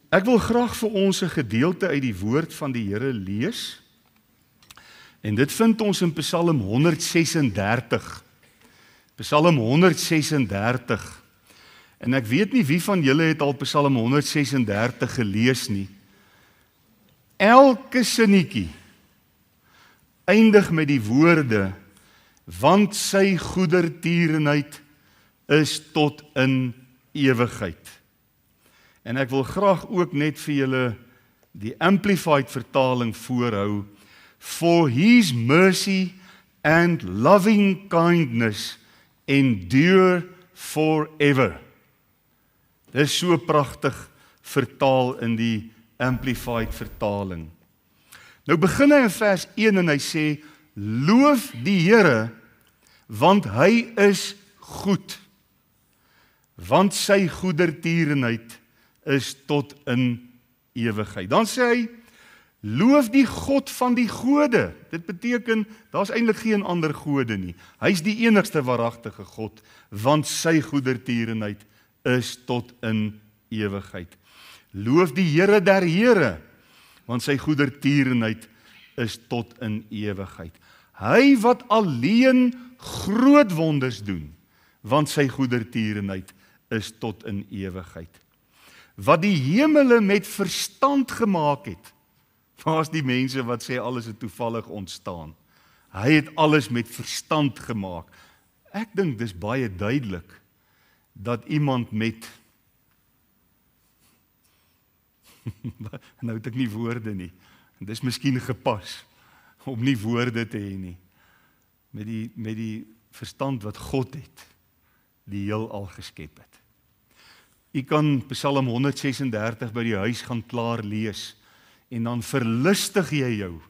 Ek wil graag vir ons 'n gedeelte uit die woord van die Here lees. En dit vind ons in Psalm 136. Psalm 136. En ek weet nie wie van julle het al Psalm 136 gelees nie. Elke sinnetjie eindig met die woorde, want sy goedertierenheid is tot in ewigheid. En ek wil graag ook net vir julle die Amplified vertaling voorhou. For his mercy and loving kindness endure forever. Dit is so pragtig vertaal in die Amplified vertaling. Nou begin hy in vers 1 en hy sê, loof die Here, want hy is goed. Want sy goedertierenheid is tot in ewigheid. Dan sê hy, loof die God van die gode. Dit beteken, daar is eintlik geen ander gode nie. Hy is die enigste waaragtige God, want sy goedertierenheid is tot in ewigheid. Loof die Here der Here, want sy goedertierenheid is tot in ewigheid. Hy wat alleen groot wonders doen, want sy goedertierenheid is tot in ewigheid. Wat die hemele met verstand gemaak het, waar is die mense wat sê alles het toevallig ontstaan? Hy het alles met verstand gemaak. Ek dink dis baie duidelik dat iemand met nou het ek nie woorde nie. Dis miskien gepas om nie woorde te hê nie. Met die verstand wat God het, die heelal geskep het. U kan Psalm 136 by die huis gaan klaar lees en dan verlustig jy jou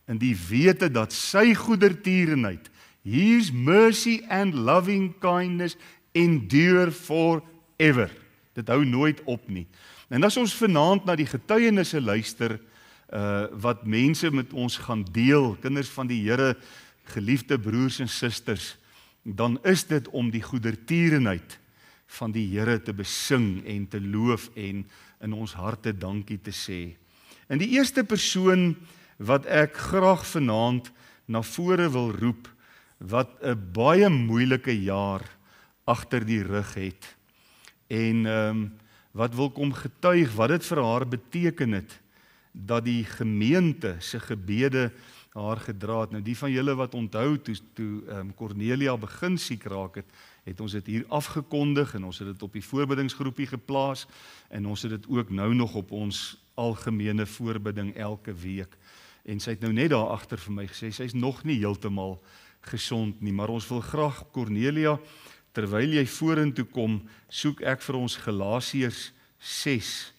in die wete dat sy goedertierenheid, his mercy and loving kindness endure forever. Dit hou nooit op nie. En as ons vanaand na die getuienisse luister, wat mense met ons gaan deel, kinders van die Here, geliefde broers en susters, dan is dit om die goedertierenheid van die Here te besing en te loof en in ons harte dankie te sê. En die eerste persoon wat ek graag vanaand na vore wil roep, wat 'n baie moeilike jaar agter die rug het, en wat wil kom getuig wat dit vir haar beteken het, dat die gemeente se gebede haar gedra het. Nou die van julle wat onthou, toe Cornelia begin siek raak het ons dit hier afgekondig, en ons het dit op die voorbiddingsgroepie geplaas, en ons het dit ook nou nog op ons algemene voorbidding elke week. En sy het nou net daar agter vir my gesê, sy is nog nie heeltemal gesond nie, maar ons wil graag, Cornelia, terwyl jy vorentoe kom, soek ek vir ons Galasiërs 6,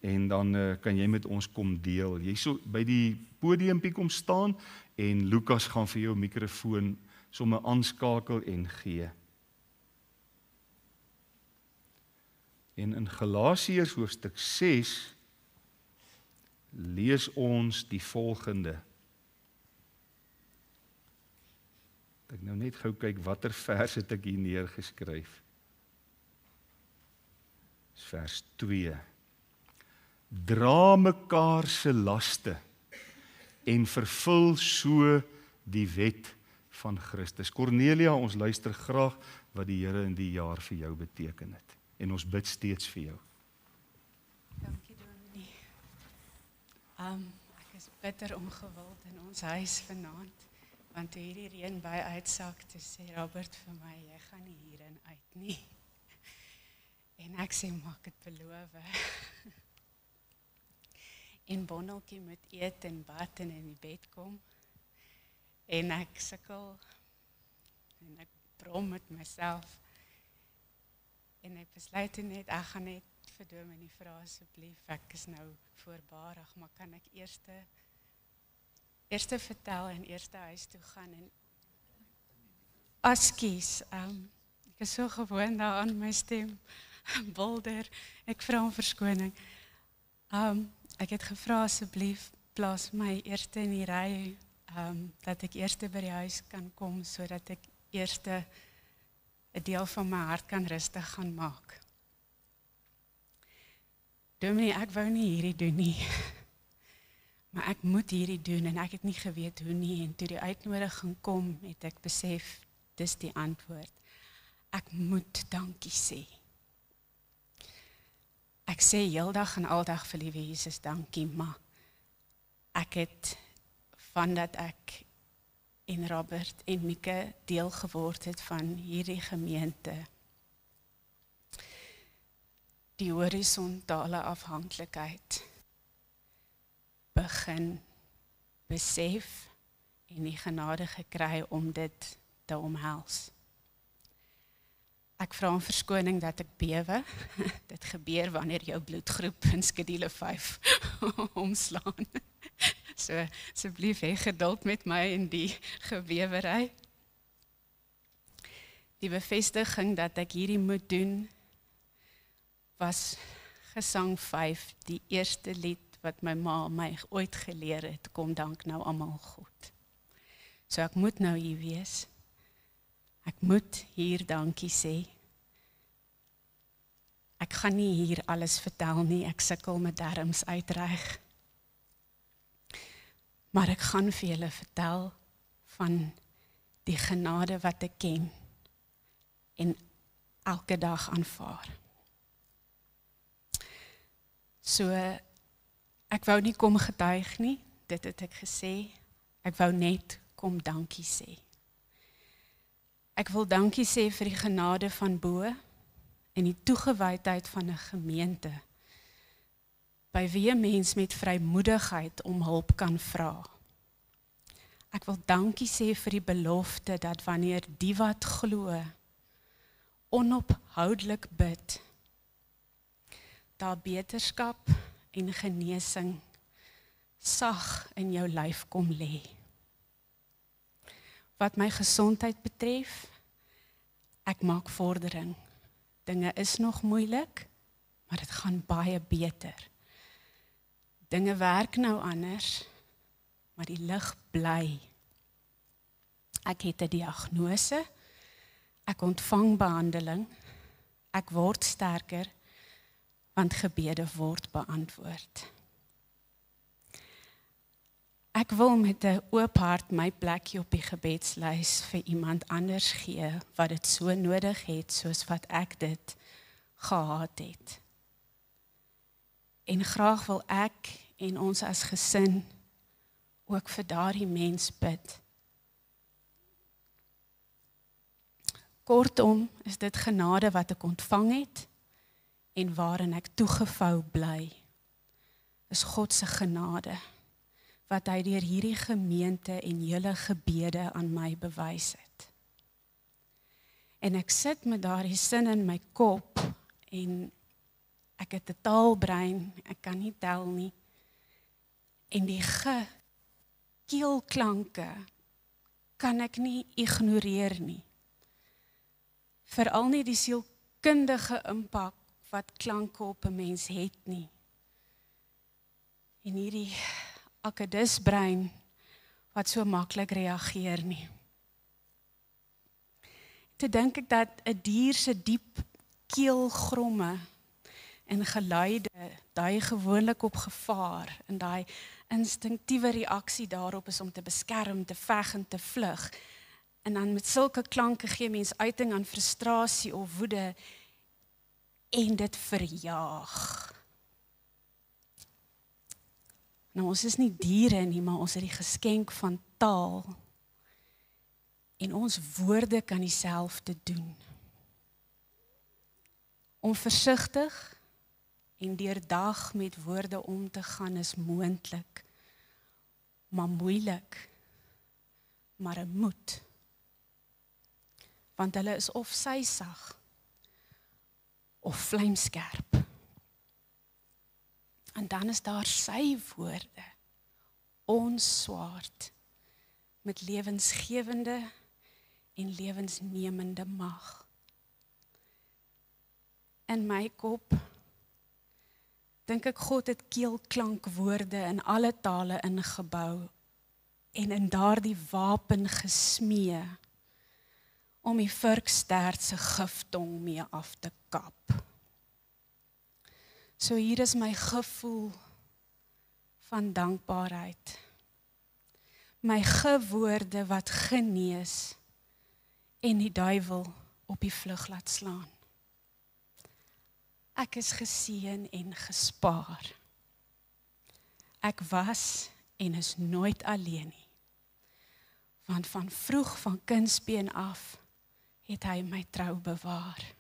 en dan kan jy met ons kom deel. Jy so by die podiumpie kom staan, en Lukas gaan vir jou mikrofoon sommer aanskakel en gee. En in Galasiërs hoofstuk 6 lees ons die volgende. Ek nou net gou kyk watter vers het ek hier neergeskryf. Dis vers 2. Dra mekaar se laste en vervul so die wet van Christus. Cornelia, ons luister graag wat die Here in die jaar vir jou beteken het. En ons bid steeds vir jou. Dankie Dominee. Ek is bitter ongewild in ons huis vanaand, want toe hierdie reën by uitsak, toe sê Robert vir my, jy gaan nie hierin uit nie. En ek sê, maak het beloof. En Bonneltjie moet eet en bad en in die bed kom. En ek sukkel, en ek brom met myself. En ek besluit net, ek gaan net vir Dominee vra asseblief, ek is nou voorbarig, maar kan ek eerste vertel en eerste huis toe gaan en askies, ek is so gewoon daaraan my stem, bulder, ek vra om verskoning. Ek het gevra asseblief, plaas my eerste in die ry, dat ek eerste by die huis kan kom, sodat ek eerste 'n deel van my hart kan rustig gaan maak. Dominee, ek wou nie hierdie doen nie. Maar ek moet hierdie doen en ek het nie geweet hoe nie. En toe die uitnodiging kom, het ek besef, dis die antwoord. Ek moet dankie sê. Ek sê heeldag en aldag vir liewe Jesus dankie, maar ek het vandat ek en Robert en Mieke deel geword het van hierdie gemeente, die horisontale afhanklikheid begin besef en die genade gekry om dit te omhels. Ek vra om verskoning dat ek bewe. Dit gebeur wanneer jou bloedgroep in skedule 5 omslaan. So asseblief hê geduld met my in die gebewery. Die bevestiging dat ek hierdie moet doen was Gesang 5, die eerste lied wat my ma my ooit geleer het, kom dank nou almal goed. So ek moet nou hier wees. Ek moet hier dankie sê. Ek gaan nie hier alles vertel nie, ek sukkel met darmes uitreig. Maar ek gaan vir julle vertel van die genade wat ek ken en elke dag aanvaar. So, ek wou nie kom getuig nie, dit het ek gesê, ek wou net kom dankie sê. Ek wil dankie sê vir die genade van bo en die toegewydheid van 'n gemeente, by wie 'n mens met vrymoedigheid om hulp kan vra. Ek wil dankie sê vir die belofte dat wanneer die wat glo, onophoudelik bid, daar beterskap en genesing sag in jou lyf kom lê. Wat my gesondheid betref, ek maak vordering. Dinge is nog moeilik, maar dit gaan baie beter. Dinge werk nou anders, maar die lig bly. Ek het 'n diagnose, ek ontvang behandeling, ek word sterker, want gebede word beantwoord. Ek wil met 'n oop hart my plekjie op die gebedslys vir iemand anders gee, wat dit so nodig het, soos wat ek dit gehad het. En graag wil ek en ons as gesin ook vir daardie mens bid. Kortom, is dit genade wat ek ontvang het, en waarin ek toegevou bly, is God se genade, wat hy deur hierdie gemeente en julle gebede aan my bewys het. En ek sit met daardie sin in my kop, en ek het 'n taalbrein, ek kan nie tel nie, en die keelklanke kan ek nie ignoreer nie. Veral nie die sielkundige impak wat klanke op 'n mens het nie. En hierdie akedusbrein wat so maklik reageer nie. Toe dink ek dat 'n dier se diep keelgromme en geluide dui gewoonlik op gevaar, en daai instinktiewe reaksie daarop is om te beskerm, te veg en te vlug. En dan met sulke klanke gee mens uiting aan frustrasie of woede, en dit verjaag. Nou, ons is nie diere nie, maar ons het die geskenk van taal. En ons woorde kan dieselfde doen. Om versigtig en deurdag met woorde om te gaan is moontlik, maar moeilik, maar 'n moed. Want hulle is of sysag, of vlamskerp. En dan is daar sy woorde, ons swaard, met lewensgewende en lewensnemende mag. In my kop dink ek God het keelklankwoorde in alle tale ingebou en in daardie wapen gesmee om die vurkstert se giftong mee af te kap. So hier is my gevoel van dankbaarheid. My gewoorde wat genees en die duiwel op die vlug laat slaan. Ek is geseën en gespaar. Ek was en is nooit alleen nie. Want van vroeg van kindsbeen af het hy my trou bewaar.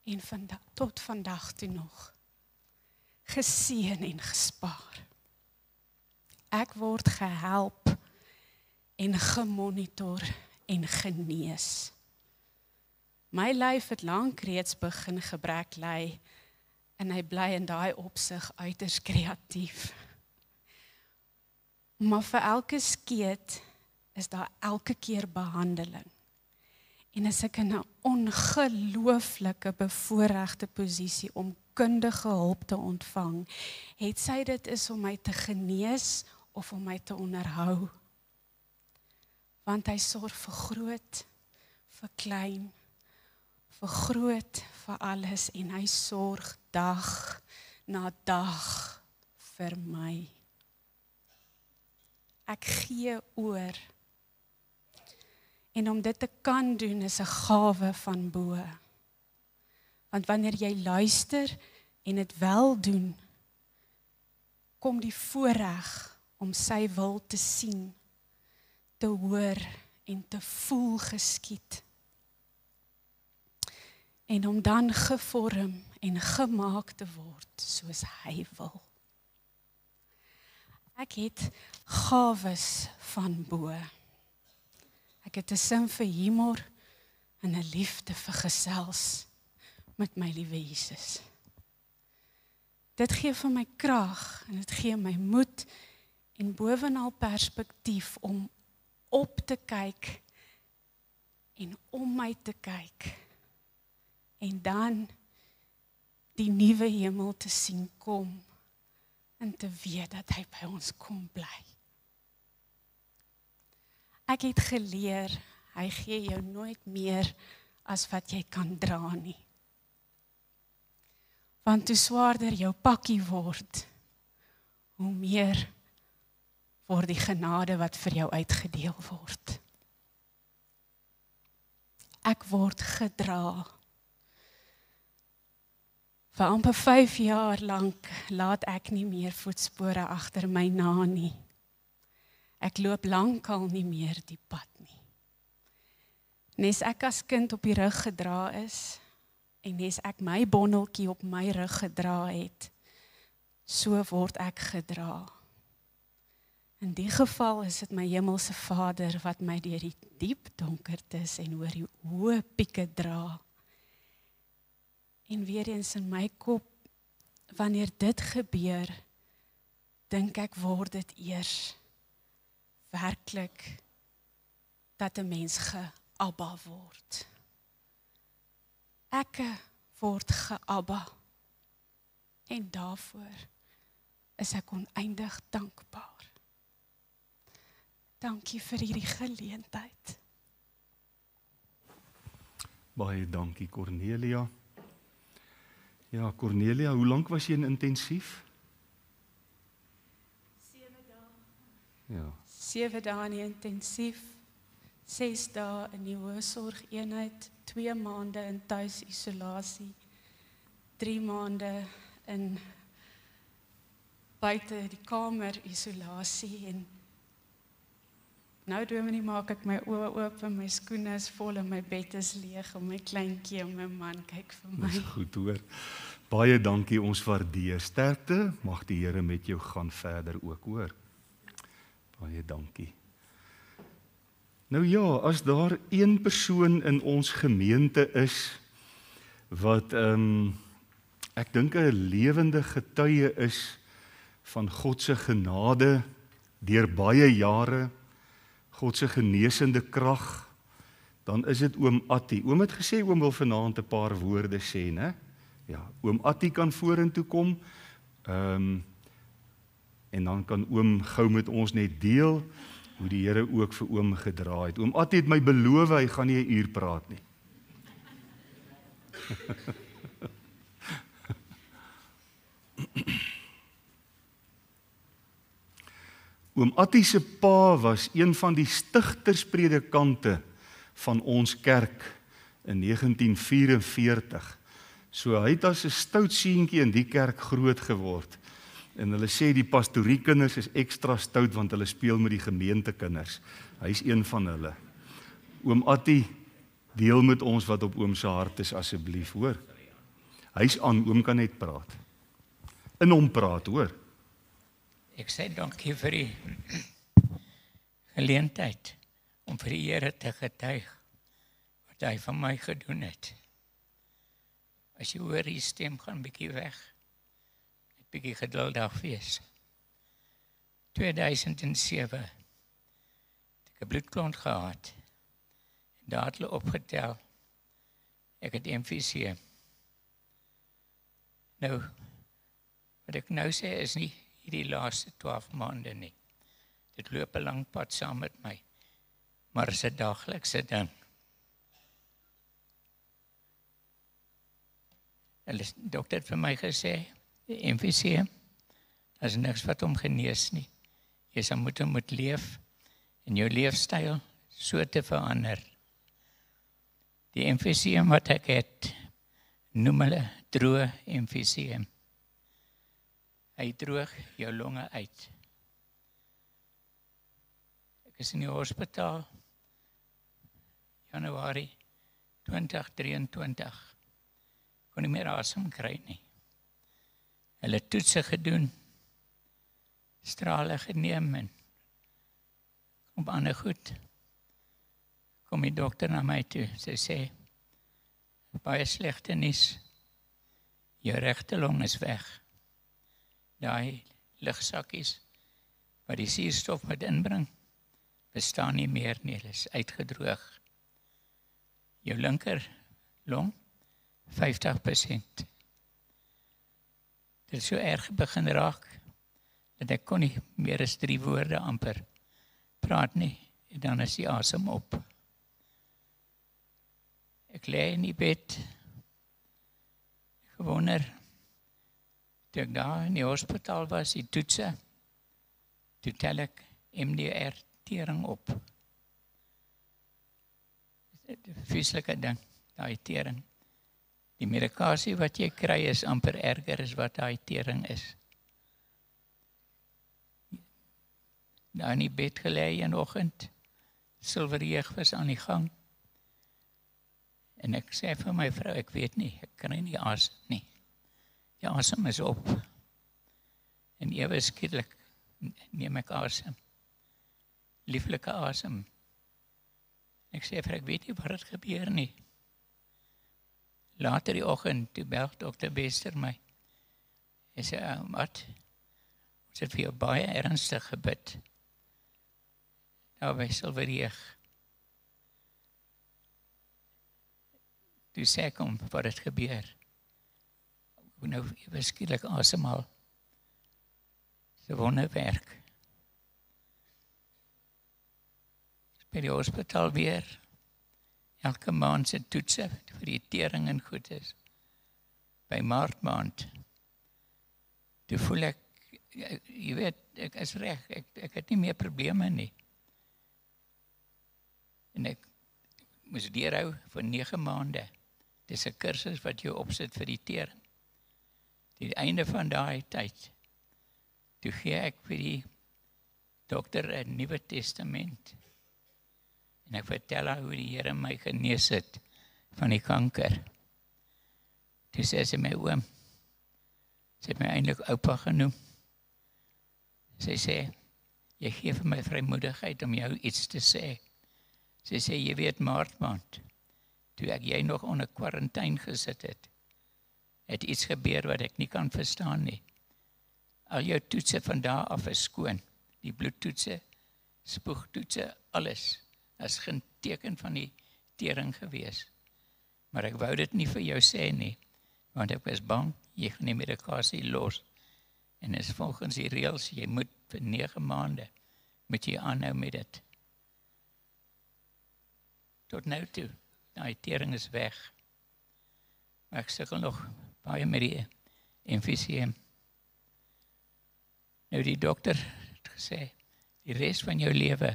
En tot vandag toe nog geseën en gespaar. Ek word gehelp en gemonitor en genees. My lyf het lank reeds begin gebrek ly en hy bly in daai opsig uiters kreatief. Maar vir elke skeet is daar elke keer behandeling. En as ek in 'n ongelooflike bevoorregte posisie om kundige hulp te ontvang, het sy dit is om my te genees of om my te onderhou. Want hy sorg vir groot, vir klein, vir groot, vir alles en hy sorg dag na dag vir my. Ek gee oor. En om dit te kan doen is 'n gawe van bo. Want wanneer jy luister en dit wel doen, kom die voorreg om sy wil te sien, te hoor en te voel geskied. En om dan gevorm en gemaak te word soos hy wil. Ek het gawes van bo. Ek het 'n sin vir humor en 'n liefde vir gesels met my liewe Jesus. Dit gee vir my krag en dit gee my moed en bovenal perspektief om op te kyk en om my te kyk en dan die nuwe hemel te sien kom en te weet dat hy by ons kom bly. Ek het geleer, hy gee jou nooit meer as wat jy kan dra nie. Want hoe swaarder jou pakkie word, hoe meer word die genade wat vir jou uitgedeel word. Ek word gedra. Vir amper 5 jaar lank laat ek nie meer voetspore agter my na nie. Ek loop lankal nie meer die pad nie. Nes ek as kind op die rug gedra is, en nes ek my bondeltjie op my rug gedra het, so word ek gedra. In die geval is dit my hemelse Vader wat my deur die diep donkertes en oor die hoë pieke dra. En weer eens in my kop, wanneer dit gebeur, dink ek word dit eers werklik dat 'n mens geabba word. Ek word geabba en daarvoor is ek oneindig dankbaar. Dankie vir hierdie geleentheid. Baie dankie Cornelia. Ja, Cornelia, hoe lank was jy in intensief? 7 dae. Ja. 7 dae in intensief, 6 dae in die hoësorgeenheid, 2 maande in tuisisolasie, 3 maande in buite die kamer isolasie en nou dominee maak ek my oë oop en my skoene is vol en my bed is leeg en my kleintjie en my man kyk vir my. Dis goed hoor. Baie dankie, ons waardeer. Sterkte, mag die Here met jou gaan verder ook hoor. Baie dankie. Nou ja, as daar een persoon in ons gemeente is wat ek dink 'n lewende getuie is van God se genade deur baie jare, God se genesende krag, dan is dit oom Attie. Oom het gesê oom wil vanaand 'n paar woorde sê, né? Ja, oom Attie kan vorentoe kom. En dan kan oom gou met ons net deel hoe die Here ook vir oom gedra het. Oom Attie het my beloof hy gaan nie 'n uur praat nie. Oom Attie se pa was een van die stigterspredikante van ons kerk in 1944. So hy het as 'n stout seentjie in die kerk groot geword. En hulle sê die pastoriekinders is ekstra stout want hulle speel met die gemeentekinders. Hy's een van hulle. Oom Attie, deel met ons wat op oom se hart is asseblief, hoor. Hy's aan, oom kan net praat. In hom praat, hoor. Ek sê dankie vir die geleentheid om vir die Here te getuig wat hy van my gedoen het. As jy hoor die stem gaan bietjie weg, net bietjie geduldig wees. 2007 het ek 'n bloedklont gehad. En daar het hulle opgetel, ek het emfyseem. Nou, wat ek nou sê is nie hierdie laaste 12 maande nie. Dit loop 'n lang pad saam met my, maar is 'n daglikse ding. Die dokter het vir my gesê, die emfyseem, is niks wat hom genees nie. Jy sal moet leef en jou leefstyl so te verander. Die emfyseem wat ek het, noem hulle droë emfyseem. Hy droog jou longe uit. Ek is in die hospitaal, Januarie 2023. Kon nie meer asem kry nie. Hulle toetse gedoen, strale geneem en op ander goed. Kom die dokter na my toe, sy sê, baie slegte nuus, jou regte long is weg. Daai ligsakkies wat die suurstof moet inbring, bestaan nie meer nie, hulle is uitgedroog. Jou linker long, 50%. Dit is so erg begin raak, dat ek kon nie meer as 3 woorde amper praat nie, en dan is die asem op. Ek lê in die bed, gewonder, toe ek daar in die hospitaal was, die toetse, toe tel ek MDR-tering op. Die vieslike ding, daai tering. Die medikasie wat jy kry is amper erger as wat daai tering is. Daar in die bed gelê een oggend, silverjeug was aan die gang. En ek sê vir my vrou, ek weet nie, ek kan nie asem nie. Die asem is op. En ewe skielik neem ek asem. Lieflike asem. Ek sê vir ek weet nie wat het gebeur nie. Later die oggend, toe bel dokter Bester my. Hy sê, wat? Ons het vir jou baie ernstig gebid. Daar by Silverjeug. Toe sê ek hom, wat het gebeur? Ek nou skielik asemhaal. Dis 'n wonderwerk. By die hospitaal weer. Elke maand se toetse vir die tering en goed is. By Maart maand. Toe voel ek, jy weet, ek is reg, ek het nie meer probleme nie. En ek moes deurhou vir 9 maande. Dis 'n kursus wat jy opsit vir die tering. Die einde van daai tyd, toe gee ek vir die dokter 'n Nuwe Testament. En ek vertel haar hoe die Here my genees het van die kanker. Toe sê sy my oom, sy het my eintlik oupa genoem. Sy sê, jy gee vir my vrymoedigheid om jou iets te sê. Sy sê, jy weet Maart maand, toe ek jy nog onder kwarantyne gesit het iets gebeur wat ek nie kan verstaan nie. Al jou toetse van daar af is skoon. Die bloedtoetse, spoegtoetse, alles. Dat is geen teken van die tering gewees. Maar ek wou dit nie vir jou sê nie, want ek was bang, jy gaan die medikasie los. En is volgens die reëls, jy moet vir 9 maande, moet jy aanhou met dit. Tot nou toe, die tering is weg. Maar ek sukkel nog baie met die emfyseem. Nou die dokter het gesê, Die res van jou lewe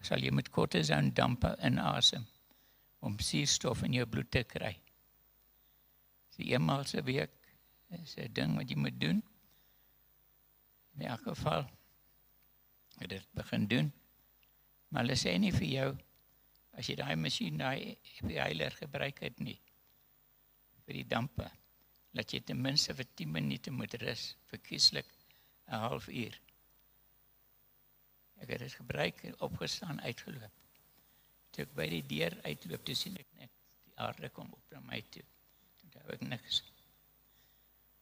sal jy met kortison dampe inasem om suurstof in jou bloed te kry. Dis eenmaal 'n week is 'n ding wat jy moet doen. In elk geval het dit begin doen. Maar hulle sê nie vir jou as jy daai masjien, daai inhaler gebruik het nie vir die dampe, dat jy ten minste vir 10 minute moet rus, verkieslik 'n halfuur. Ek het dit gebruik, opgestaan, uitgeloop. Toe ek by die deur uitloop, toe sien ek net die aarde kom op na my toe. Toe hou ek niks.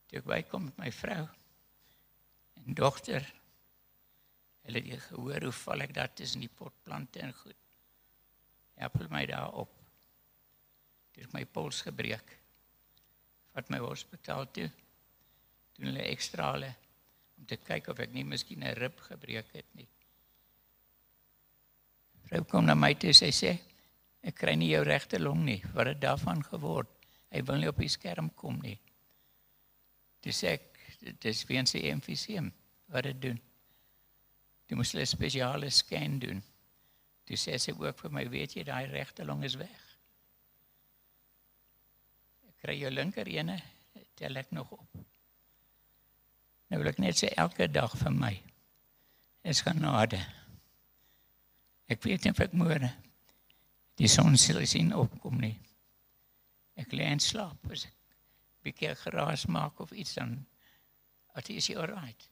Toe ek bykom met my vrou en dogter, hulle het gehoor hoe val ek daar tussen die potplante en goed. Help hulle my daar op. Toe het my pols gebreek. Vat my hospitaal toe. Doen hulle ekstrale om te kyk of ek nie miskien 'n rib gebreek het nie. Vrou kom na my toe, sy sê, ek kry nie jou regte long nie, wat het daarvan geword? Hy wil nie op die skerm kom nie. Toe sê ek, dit is weens die emfyseem, wat het doen? Toe moes hulle 'n spesiale scan doen. Toe sê sy ook vir my, weet jy, daai regte long is weg. Ek kry jou linker ene, tel ek nog op. Nou wil ek net sê, elke dag vir my is genade. Ek weet nie of ek môre die son sal sien opkom nie. Ek lê en slaap, as ek 'n bietjie geraas maak of iets, dan is jy alright.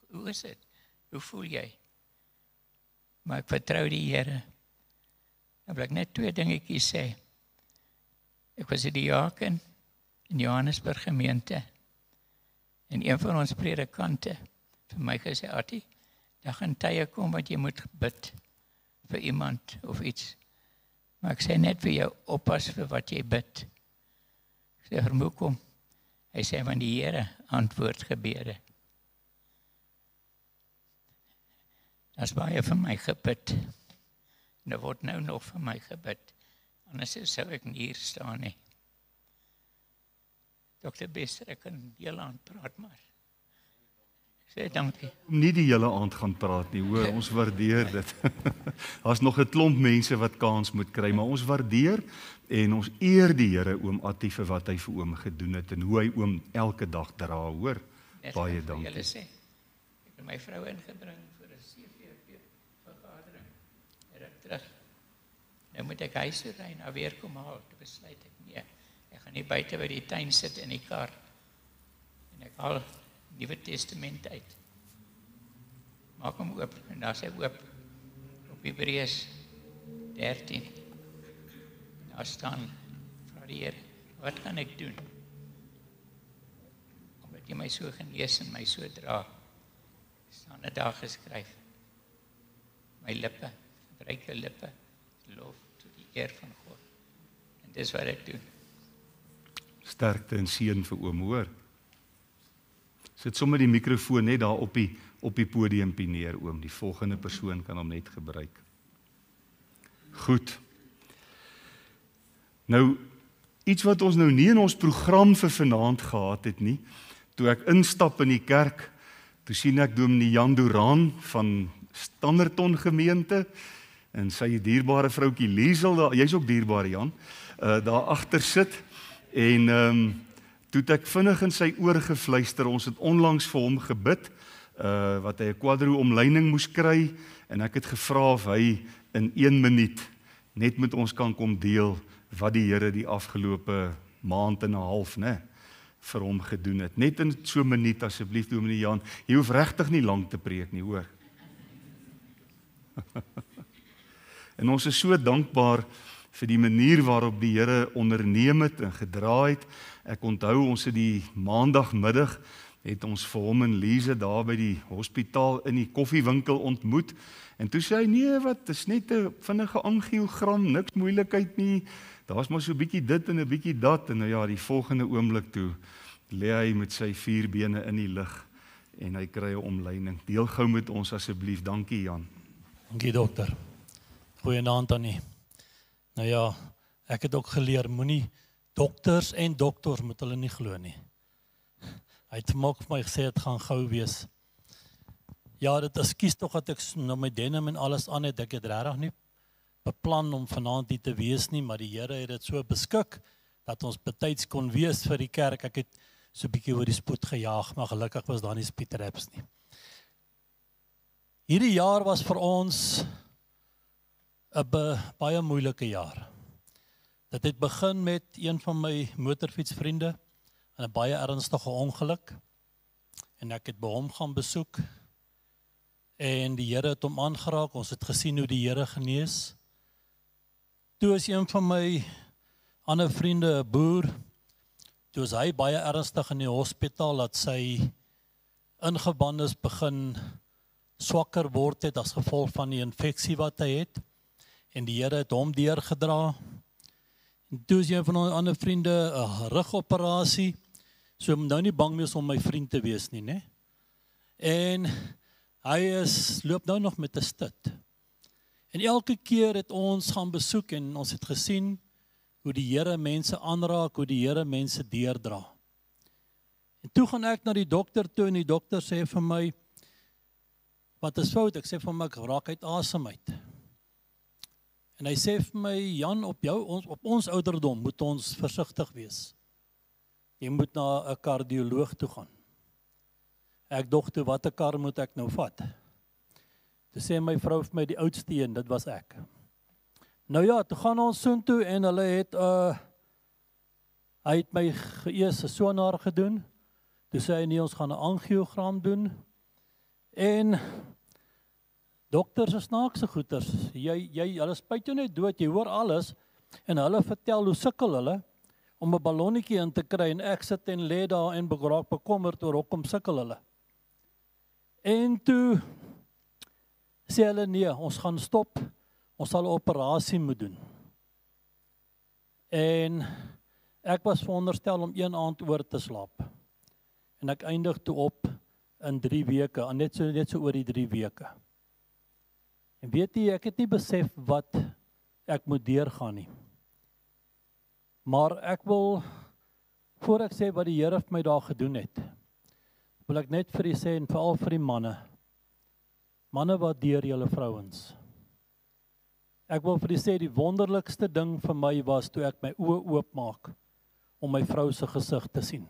Hoe is dit? Hoe voel jy? Maar ek vertrou die Here. Dan wil ek net 2 dingetjies sê. Ek was 'n diaken in Johannesburg gemeente. En een van ons predikante vir my gesê, Artie, daar gaan tye kom wat jy moet bid vir iemand of iets. Maar ek sê net vir jou, oppas vir wat jy bid. Ek sê, hoekom? Hy sê, want die Here antwoord gebede. Daar's baie vir my gebid. En daar word nou nog vir my gebid. Anders sou ek nie hier staan nie. Dr. Bester, ek kan heel aan praat, maar sê dankie. Nie die hele aand gaan praat nie, hoor, ons waardeer dit. Daar's nog 'n klomp mense wat kans moet kry, maar ons waardeer en ons eer die Here oom Attie vir wat hy vir oom gedoen het en hoe hy oom elke dag dra, hoor. Baie dankie. Julle sê, ek het my vrou ingebring vir 'n CVP vergadering. Ruk terug. Nou moet ek huis toe ry, nou weer kom haal. Toe besluit ek, nee, ek gaan nie buite by die tuin sit in die kar. En ek haal Nuwe Testament uit. Maak hom oop, en daar sê oop, op Hebreërs 13. Daar staan, vra die Here, wat kan ek doen? Omdat jy my so genees en my so dra, staan dit daar geskryf. My lippe, gebruik jou lippe, lof tot die eer van God. En dis wat ek doen. Sterkte en seën vir oom, hoor. Sit sommer die mikrofoon net daar op die podiumpie neer, oom. Die volgende persoon kan hom net gebruik. Goed. Nou, iets wat ons nou nie in ons program vir vanaand gehad het nie, toe ek instap in die kerk, toe sien ek dominee Jan Duraan van Standerton gemeente, en sy dierbare vroutjie Liesel, jy's ook dierbaar Jan, daar agter sit, en toe het ek vinnig in sy oor gefluister, ons het onlangs vir hom gebid, wat hy 'n quadro omleining moes kry, en ek het gevra of hy in 1 minuut net met ons kan kom deel, wat die Here die afgelope maand en 'n half, vir hom gedoen het. Net in so 'n minuut asseblief, dominee Jan, jy hoef regtig nie lank te preek nie, hoor. En ons is so dankbaar vir die manier waarop die Here onderneem het en gedra het. Ek onthou ons het die maandagmiddag het ons vir hom en Lise daar by die hospitaal in die koffiewinkel ontmoet. En toe sê hy, nee, wat, is net 'n vinnige angiogram, niks moeilikheid nie. Daar's maar so 'n bietjie dit en 'n bietjie dat. En nou ja, die volgende oomblik toe lê hy met sy 4 bene in die lug en hy kry 'n omleining. Deel gou met ons asseblief. Dankie Jan. Dankie dokter. Goeienaand aan u. Nou ja, ek het ook geleer, moenie dokters en doktors moet hulle nie glo nie. Hy het maak vir my gesê, het gaan gou wees. Ja, dit is kies tog dat ek nou my denim en alles aan het. Ek het regtig nie beplan om vanaand hier te wees nie, maar die Here het dit so beskik dat ons betyds kon wees vir die kerk. Ek het so 'n bietjie oor die spoed gejaag, maar gelukkig was daar nie speedraps nie. Hierdie jaar was vir ons 'n baie moeilike jaar. Dit het begin met een van my motorfietsvriende in 'n baie ernstige ongeluk. En ek het by hom gaan besoek. En die Here het hom aangeraak. Ons het gesien hoe die Here genees. Toe is een van my ander vriende 'n boer. Toe is hy baie ernstig in die hospitaal dat sy ingebandes begin swakker word het as gevolg van die infeksie wat hy het. En die Here het hom deurgedra. En toe is een van my ander vriende 'n rugoperasie. So om nou nie bang wees om my vriend te wees nie, né? En hy loop nou nog met 'n stit. En elke keer het ons gaan besoek en ons het gesien hoe die Here mense aanraak, hoe die Here mense deurdra. En toe gaan ek na die dokter toe en die dokter sê vir my, wat is fout? Ek sê vir my, ek raak uit asem uit. En hy sê vir my, Jan, op ons ouderdom moet ons versigtig wees. Jy moet na 'n kardioloog toe gaan. Ek dog toe, watter kar moet ek nou vat? Toe sê my vrou vir my, die oudste een, dit was ek. Nou ja, toe gaan ons soontoe en hy het my eers 'n sonar gedoen. Toe sê hy, nee, ons gaan 'n angiogram doen. En dokters is snaakse goeters. Hulle spuit jou net dood, jy hoor alles en hulle vertel hoe sukkel hulle om 'n ballonnetjie in te kry en ek sit en lê daar en raak bekommerd oor hoekom sukkel hulle. En toe sê hulle nee, ons gaan stop. Ons sal 'n operasie moet doen. En ek was veronderstel om 1 aand oor te slaap. En ek eindig toe op in 3 weke, net so oor die 3 weke. En weet jy, ek het nie besef wat ek moet deurgaan nie. Maar ek wil, voor ek sê wat die Here vir my daar gedoen het, wil ek net vir u sê, en veral vir die manne waardeer julle vrouens. Ek wil vir u sê, die wonderlikste ding vir my was, toe ek my oë oopmaak, om my vrou se gesig te sien.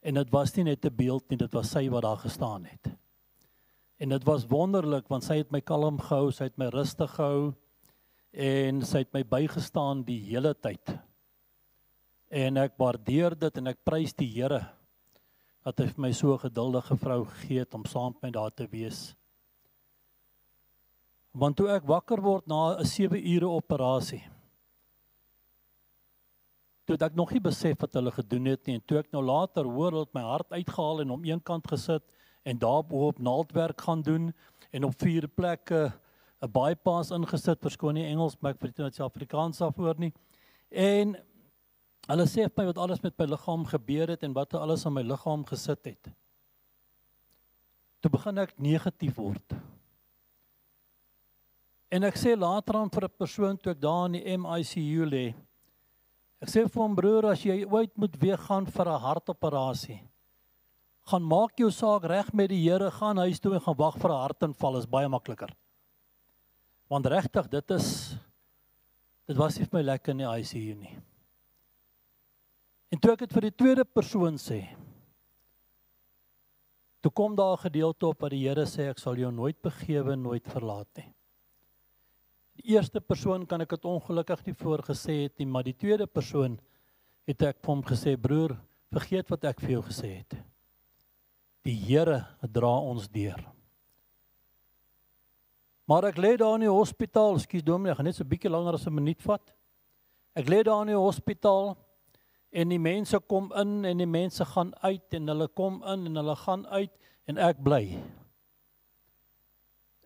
En dit was nie net 'n beeld nie, dit was sy wat daar gestaan het. En dit was wonderlik, want sy het my kalm gehou, sy het my rustig gehou, en sy het my bygestaan die hele tyd. En ek waardeer dit en ek prys die Here dat hy vir my so 'n geduldige vrou gegee het om saam met my daar te wees. Want toe ek wakker word na 'n 7 ure operasie, toe het ek nog nie besef wat hulle gedoen het nie, en toe ek nou later hoor, hulle het my hart uitgehaal en om een kant gesit, en daarop naaldwerk gaan doen, en op 4 plekke 'n bypass ingesit, verskoon nie Engels, maar ek weet nie wat Afrikaans daarvoor nie. En hulle sê vir my wat alles met my liggaam gebeur het, en wat alles aan my liggaam gesit het. Toe begin ek negatief word. En ek sê later aan vir 'n persoon, toe ek daar in die MICU lê, ek sê vir hom, broer, as jy ooit moet weer gaan vir 'n hartoperasie, gaan maak jou saak reg met die Here, gaan huis toe en gaan wag vir 'n hartaanval, is baie makliker. Want regtig, dit was nie vir my lekker in die ICU nie. En toe ek het vir die tweede persoon sê, toe kom daar 'n gedeelte op wat die Here sê, ek sal jou nooit begewe, nooit verlaat nie. Die eerste persoon kan ek dit ongelukkig nie voorgesê het nie, maar die tweede persoon het ek vir hom gesê, broer, vergeet wat ek vir jou gesê het. Die Here dra ons deur. Maar ek lê daar in die hospitaal, ekskuus dominee, ek gaan net so 'n bietjie langer as 'n minuut vat. Ek lê daar in die hospitaal en die mense kom in en die mense gaan uit en hulle kom in en hulle gaan uit en ek bly.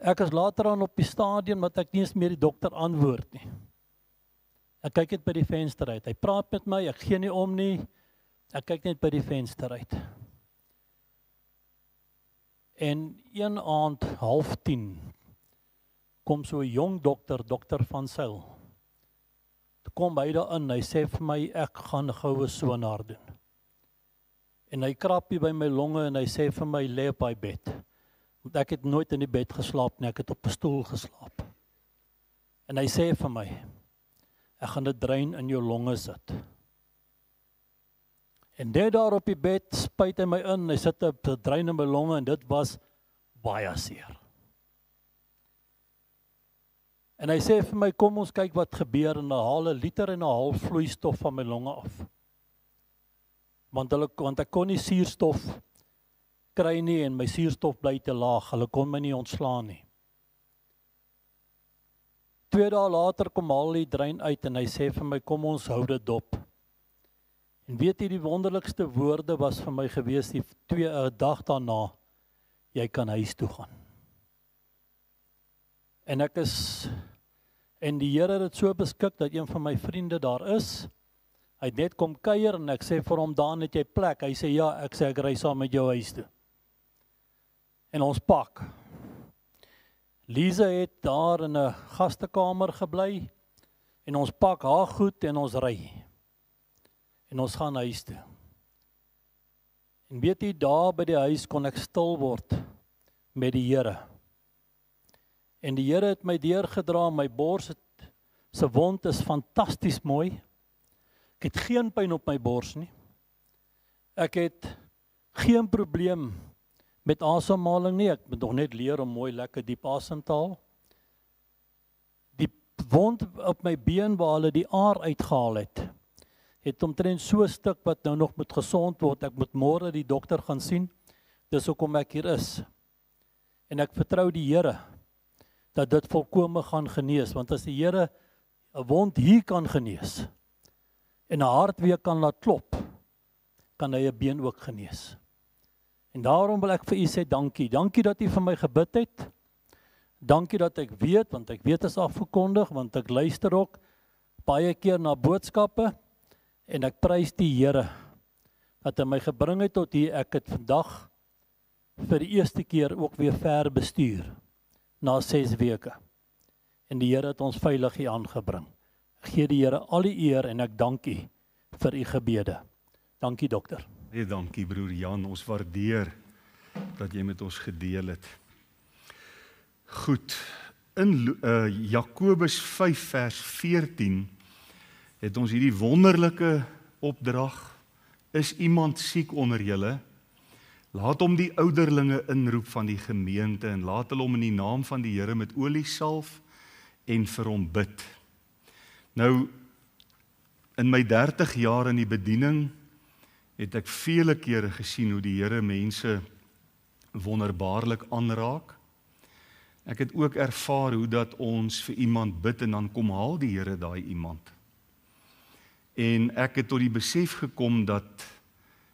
Ek is later aan op die stadium wat ek nie eens meer die dokter antwoord nie. Ek kyk net by die venster uit. Hy praat met my, ek gee nie om nie. Ek kyk net by die venster uit. En een aand, 9:30, kom so 'n jong dokter van Sail. Toe kom hy daar in, hy sê vir my, ek gaan gou 'n sonar doen. En hy krap hier by my longe en hy sê vir my, lê op hy bed. Want ek het nooit in die bed geslaap nie, ek het op 'n stoel geslaap. En hy sê vir my, ek gaan 'n drein in jou longe sit. En net daar op die bed spuit hy my in, hy sit 'n drein in my longe en dit was baie seer. En hy sê vir my, kom ons kyk wat gebeur, en hy haal 1,5 liter vloeistof van my longe af. Want ek kon nie suurstof kry nie en my suurstof bly te laag, hulle kon my nie ontslaan nie. 2 dae later kom haal die drein uit en hy sê vir my, kom ons hou dit dop. En weet jy, die wonderlikste woorde was vir my gewees, die 2 dag daarna, jy kan huis toe gaan. En die Here het dit so beskik, dat een van my vriende daar is, hy het net kom kuier, en ek sê vir hom, Daan, het jy plek? Hy sê, ja, ek sê, ek ry saam met jou huis toe. En ons pak. Lise het daar in 'n gastekamer gebly, en ons pak haar goed, en ons ry. En ons gaan huis toe. En weet jy, daar by die huis kon ek stil word met die Here. En die Here het my deurgedra, my bors se wond is fantasties mooi. Ek het geen pyn op my bors nie. Ek het geen probleem met asemhaling nie. Ek moet nog net leer om mooi lekker diep asem te haal. Die wond op my been waar hulle die aar uitgehaal het omtrent so 'n stuk wat nou nog moet gesond word. Ek moet môre die dokter gaan sien. Dis hoekom ek hier is. En ek vertrou die Here dat dit volkome gaan genees, want as die Here 'n wond hier kan genees en 'n hart weer kan laat klop, kan hy 'n been ook genees. En daarom wil ek vir u sê dankie. Dankie dat u vir my gebid het. Dankie dat ek weet, want ek weet is afgekondig, want ek luister ook baie keer na boodskappe, en ek prys die Here dat hy my gebring het tot hier. Ek het vandag vir die eerste keer ook weer ver bestuur, na 6 weke. En die Here het ons veilig hier aangebring. Ek gee die Here al die eer en ek dank u vir u gebede. Dankie dokter. Nee, dankie broer Jan, ons waardeer dat jy met ons gedeel het. Goed, in Jakobus 5 vers 14 het ons hierdie wonderlike opdrag, is iemand siek onder julle? Laat hom die ouderlinge inroep van die gemeente en laat hulle hom in die naam van die Here met olie salf en vir hom bid. Nou, in my 30 jaar in die bediening het ek vele kere gesien hoe die Here mense wonderbaarlik aanraak. Ek het ook ervaar hoe dat ons vir iemand bid en dan kom haal die Here daai iemand. En ek het tot die besef gekom dat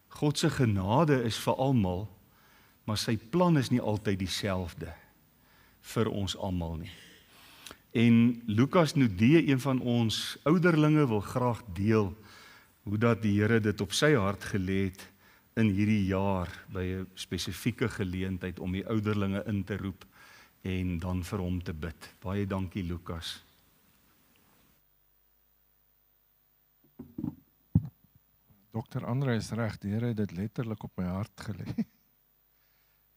God se genade is vir almal, maar sy plan is nie altyd dieselfde vir ons almal nie. En Lukas Nudee, een van ons ouderlinge, wil graag deel hoe dat die Here dit op sy hart gelê het in hierdie jaar by 'n spesifieke geleentheid om die ouderlinge in te roep en dan vir hom te bid. Baie dankie Lukas. Dr. Andre is reg, die Here het dit letterlik op my hart gelê.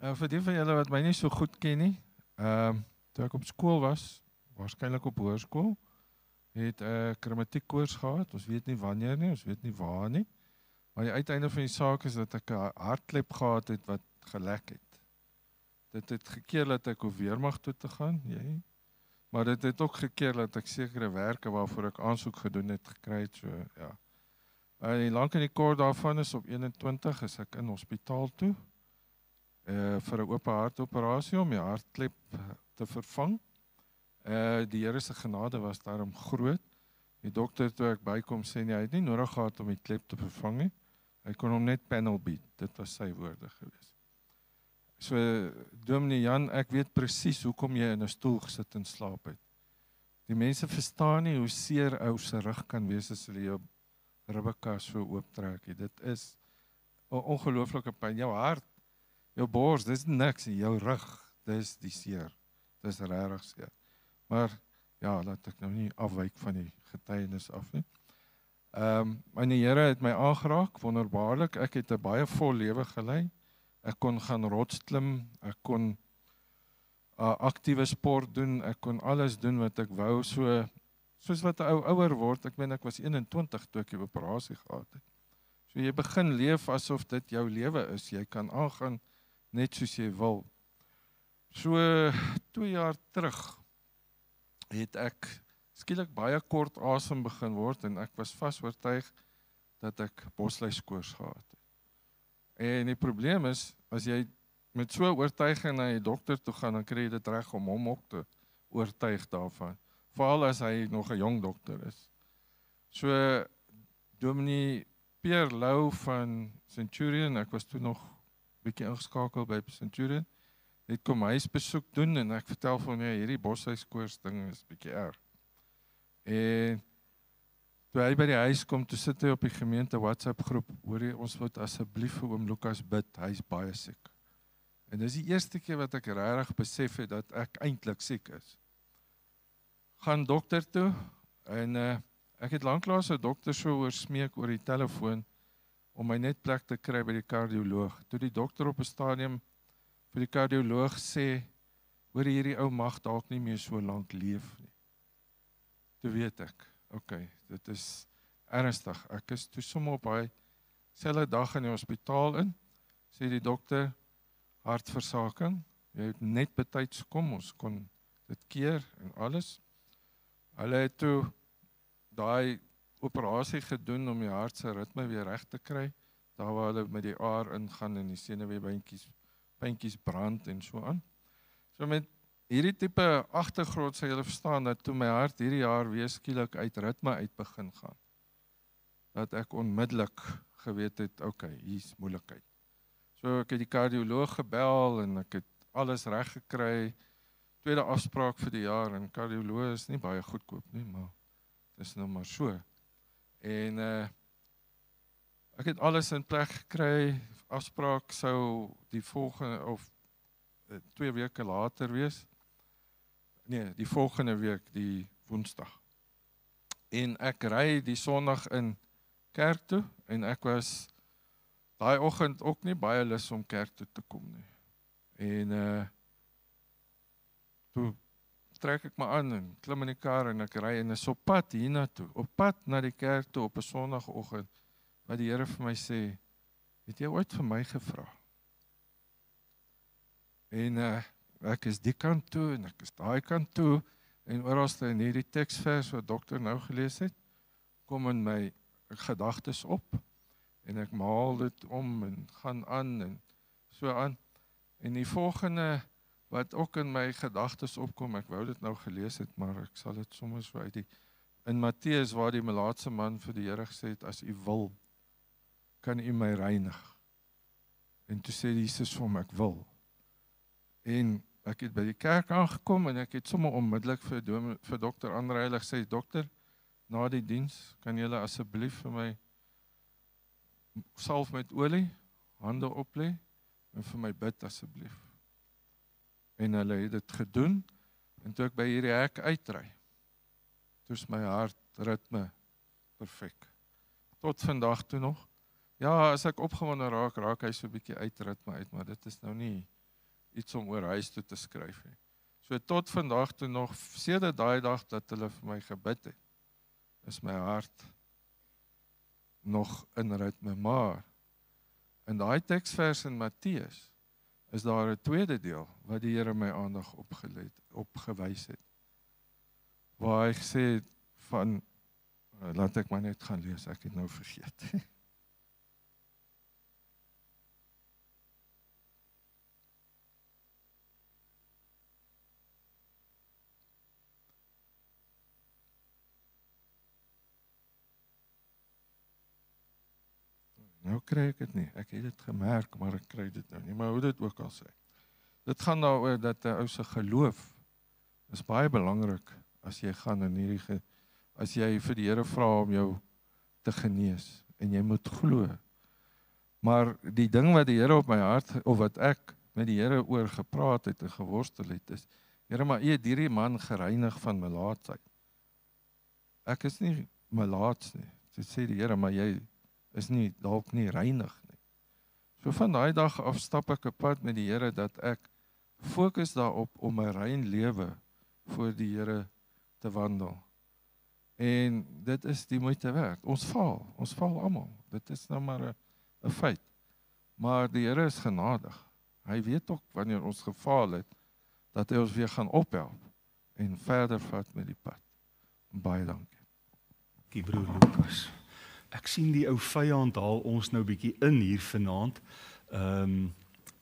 Vir die van julle wat my nie so goed ken nie, toe ek op skool was, waarskynlik op hoërskool, het ek 'n matriekkoers gehad. Ons weet nie wanneer nie, ons weet nie waar nie. Maar die uiteinde van die saak is dat ek 'n hartklep gehad het wat gelek het. Dit het gekeer dat ek hoef weermag toe te gaan, maar dit het ook gekeer dat ek sekere werke waarvoor ek aansoek gedoen het gekry het, so ja. Lank in die kort daarvan is op 21 is ek in hospitaal toe vir 'n oop hartoperasie om die hartklep te vervang. Die Here se genade was daarom groot. Die dokter toe ek bykom sê hy het nie nodig gehad om die klep te vervang nie. Hy kon hom net panel beat. Dit was sy woorde gewees. So Dominee Jan, ek weet presies hoekom jy in 'n stoel gesit en slaap het. Die mense verstaan nie hoe seer ou se rug kan wees as hulle jou ribbekas so ooptrek. Dit is 'n ongelooflike pyn. Jou hart, jou bors, dis niks, jou rug, dis die seer. Dis regtig seer. Maar ja, laat ek nou nie afwyk van die getuienis af nie. Maar die Here het my aangeraak, wonderbaarlik. Ek het 'n baie vol lewe gelei. Ek kon gaan rots klim, ek kon aktiewe sport doen, ek kon alles doen wat ek wou, soos wat 'n ou ouer word. Ek meen ek was 21 toe ek die operasie gehad het. So jy begin leef asof dit jou lewe is. Jy kan aangaan net soos jy wil. So 2 jaar terug het ek skielik baie kort asem begin word en ek was vas oortuig dat ek bosluiskoors gehad het. En die probleem is, as jy met so oortuiging na die dokter toe gaan, dan kry jy dit reg om hom ook te oortuig daarvan. Veral as hy nog 'n jong dokter is. So Dominee Pierre Lou van Centurion, ek was toe nog bietjie ingeskakel by Centurion, het kom huisbesoek doen en ek vertel van hierdie boshuiskoors ding is bietjie erg. En toe hy by die huis kom, toe sit hy op die gemeente WhatsApp groep, hoor jy, ons moet asseblief vir oom Lukas bid, hy is baie siek. En dis die eerste keer wat ek regtig besef het dat ek eintlik siek is. Gaan dokter toe en ek het lanklaas 'n dokter so oorsmeek oor die telefoon om my net plek te kry by die kardioloog. Toe die dokter op 'n stadium vir die kardioloog sê, hoor hierdie ou mag dalk nie meer so lank leef nie. Toe weet ek, okay, dit is ernstig. Ek is toe sommer op hy selfde dag in die hospitaal in, sê die dokter, hartversaking, jy het net betyds kom, ons kon dit keer en alles. Hulle het toe daai operasie gedoen om die hart se ritme weer reg te kry, daar waar hulle met die aar ingaan en die senuweebeentjies brand en so aan. So met hierdie tipe agtergrond sal julle verstaan dat toe my hart hierdie jaar weer skielik uit ritme uit begin gaan, dat ek onmiddellik geweet het, okay, hier's moeilikheid. So ek het die kardioloog gebel en ek het alles reg gekry, tweede afspraak vir die jaar en kardioloog is nie baie goedkoop nie, maar dit is nou maar so. En ek het alles in plek gekry, afspraak sou die volgende of 2 weke later wees. Nee, die volgende week, die Woensdag. En ek ry die Sondag in kerk toe en ek was daai oggend ook nie baie lus om kerk toe te kom nie. En toe trek ek my aan en klim in die kar en ek ry en is op pad hiernatoe, op pad na die kerk toe op 'n Sondagoggend, wat die Here vir my sê, het jy ooit vir my gevra? En ek is die kant toe en ek is daai kant toe en oralste in hierdie teksvers wat dokter nou gelees het, kom in my gedagtes op en ek maal dit om en gaan aan en so aan. En die volgende wat ook in my gedagtes opkom, ek wou dit nou gelees het, maar ek sal dit sommer so uit in Matteus waar die melaatse man vir die Here gesê het, as u wil, kan u my reinig. En toe sê Jesus vir hom, ek wil. En ek het by die kerk aangekom en ek het sommer onmiddellik vir dokter Andreilig gesê, dokter, na die diens, kan julle asseblief vir my salf met olie, hande oplê en vir my bid asseblief. En hulle het dit gedoen en toe ek by hierdie hek uitry, toe is my hartritme perfek. Tot vandag toe nog. Ja, as ek opgewonde raak hy so 'n bietjie uitritme uit, maar dit is nou nie iets om oor huis toe te skryf nie. So tot vandag toe nog, sedert daai dag dat hulle vir my gebid het, is my hart nog in ritme. Maar in daai teksvers in Matteus is daar 'n tweede deel wat die Here my aandag opgewys het. Waar hy gesê het van, laat ek maar net gaan lees, ek het nou vergeet. Nou kry ek dit nie, ek het dit gemerk, maar ek kry dit nou nie, maar hoe dit ook al sê. Dit gaan daaroor dat 'n ou se geloof is baie belangrik as jy gaan in hierdie, as jy vir die Here vra om jou te genees, en jy moet glo. Maar die ding wat die Here op my hart, of wat ek met die Here oor gepraat het en geworstel het, is, Here, maar u het hierdie man gereinig van melaatsheid. Ek is nie melaats nie, dit sê die Here, maar jy is nie, dalk nie reinig nie. So van daai dag af stap ek 'n pad met die Here dat ek fokus daarop om 'n rein lewe voor die Here te wandel. En dit is die moeite werd. Ons val almal. Dit is nou maar 'n feit. Maar die Here is genadig. Hy weet ook wanneer ons gefaal het, dat hy ons weer gaan ophelp en verder vat met die pad. Baie dankie. Dankie broer Lukas. Ek sien die ou vyand haal ons nou bietjie in hier vanaand.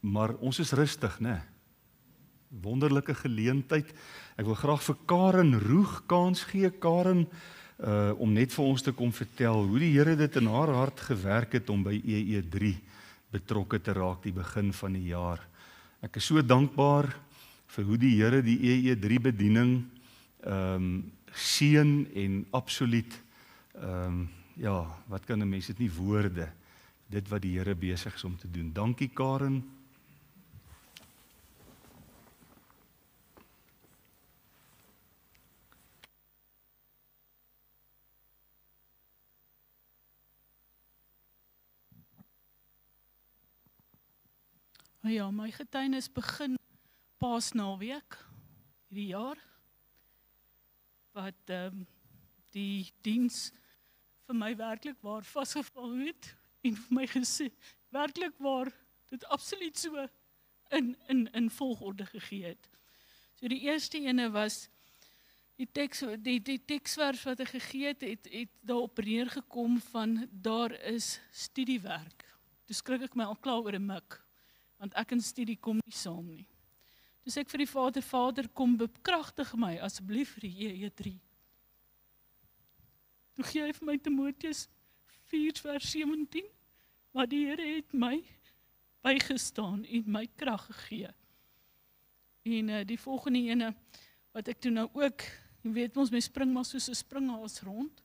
Maar ons is rustig, né? Wonderlike geleentheid. Ek wil graag vir Karen Roeg kans gee, Karen, om net vir ons te kom vertel hoe die Here dit in haar hart gewerk het om by EE3 betrokke te raak die begin van die jaar. Ek is so dankbaar vir hoe die Here die EE3 bediening seën en absoluut ja, wat kan 'n mens dit nie woorde, dit wat die Here besig is om te doen. Dankie Karen. Ja, my getuienis begin Paasnaweek hierdie jaar, wat die diens vir my werklik waar vasgevang het en vir my gesê, werklik waar dit absoluut so in volgorde gegee het. So die eerste ene was die teksvers wat ek gegee het daarop neergekom van daar is studiewerk. Toe skrik ek my al klaar oor 'n mik, want ek en studie kom nie saam nie. Dus ek vir die Vader, kom bekragtig my asseblief vir die EE3. Toe gee hy vir my Timoteus 4:17, maar die Here het my bygestaan en my krag gegee. En die volgende ene, wat ek toe nou ook, jy weet ons, my spring maar soos 'n springhaas rond,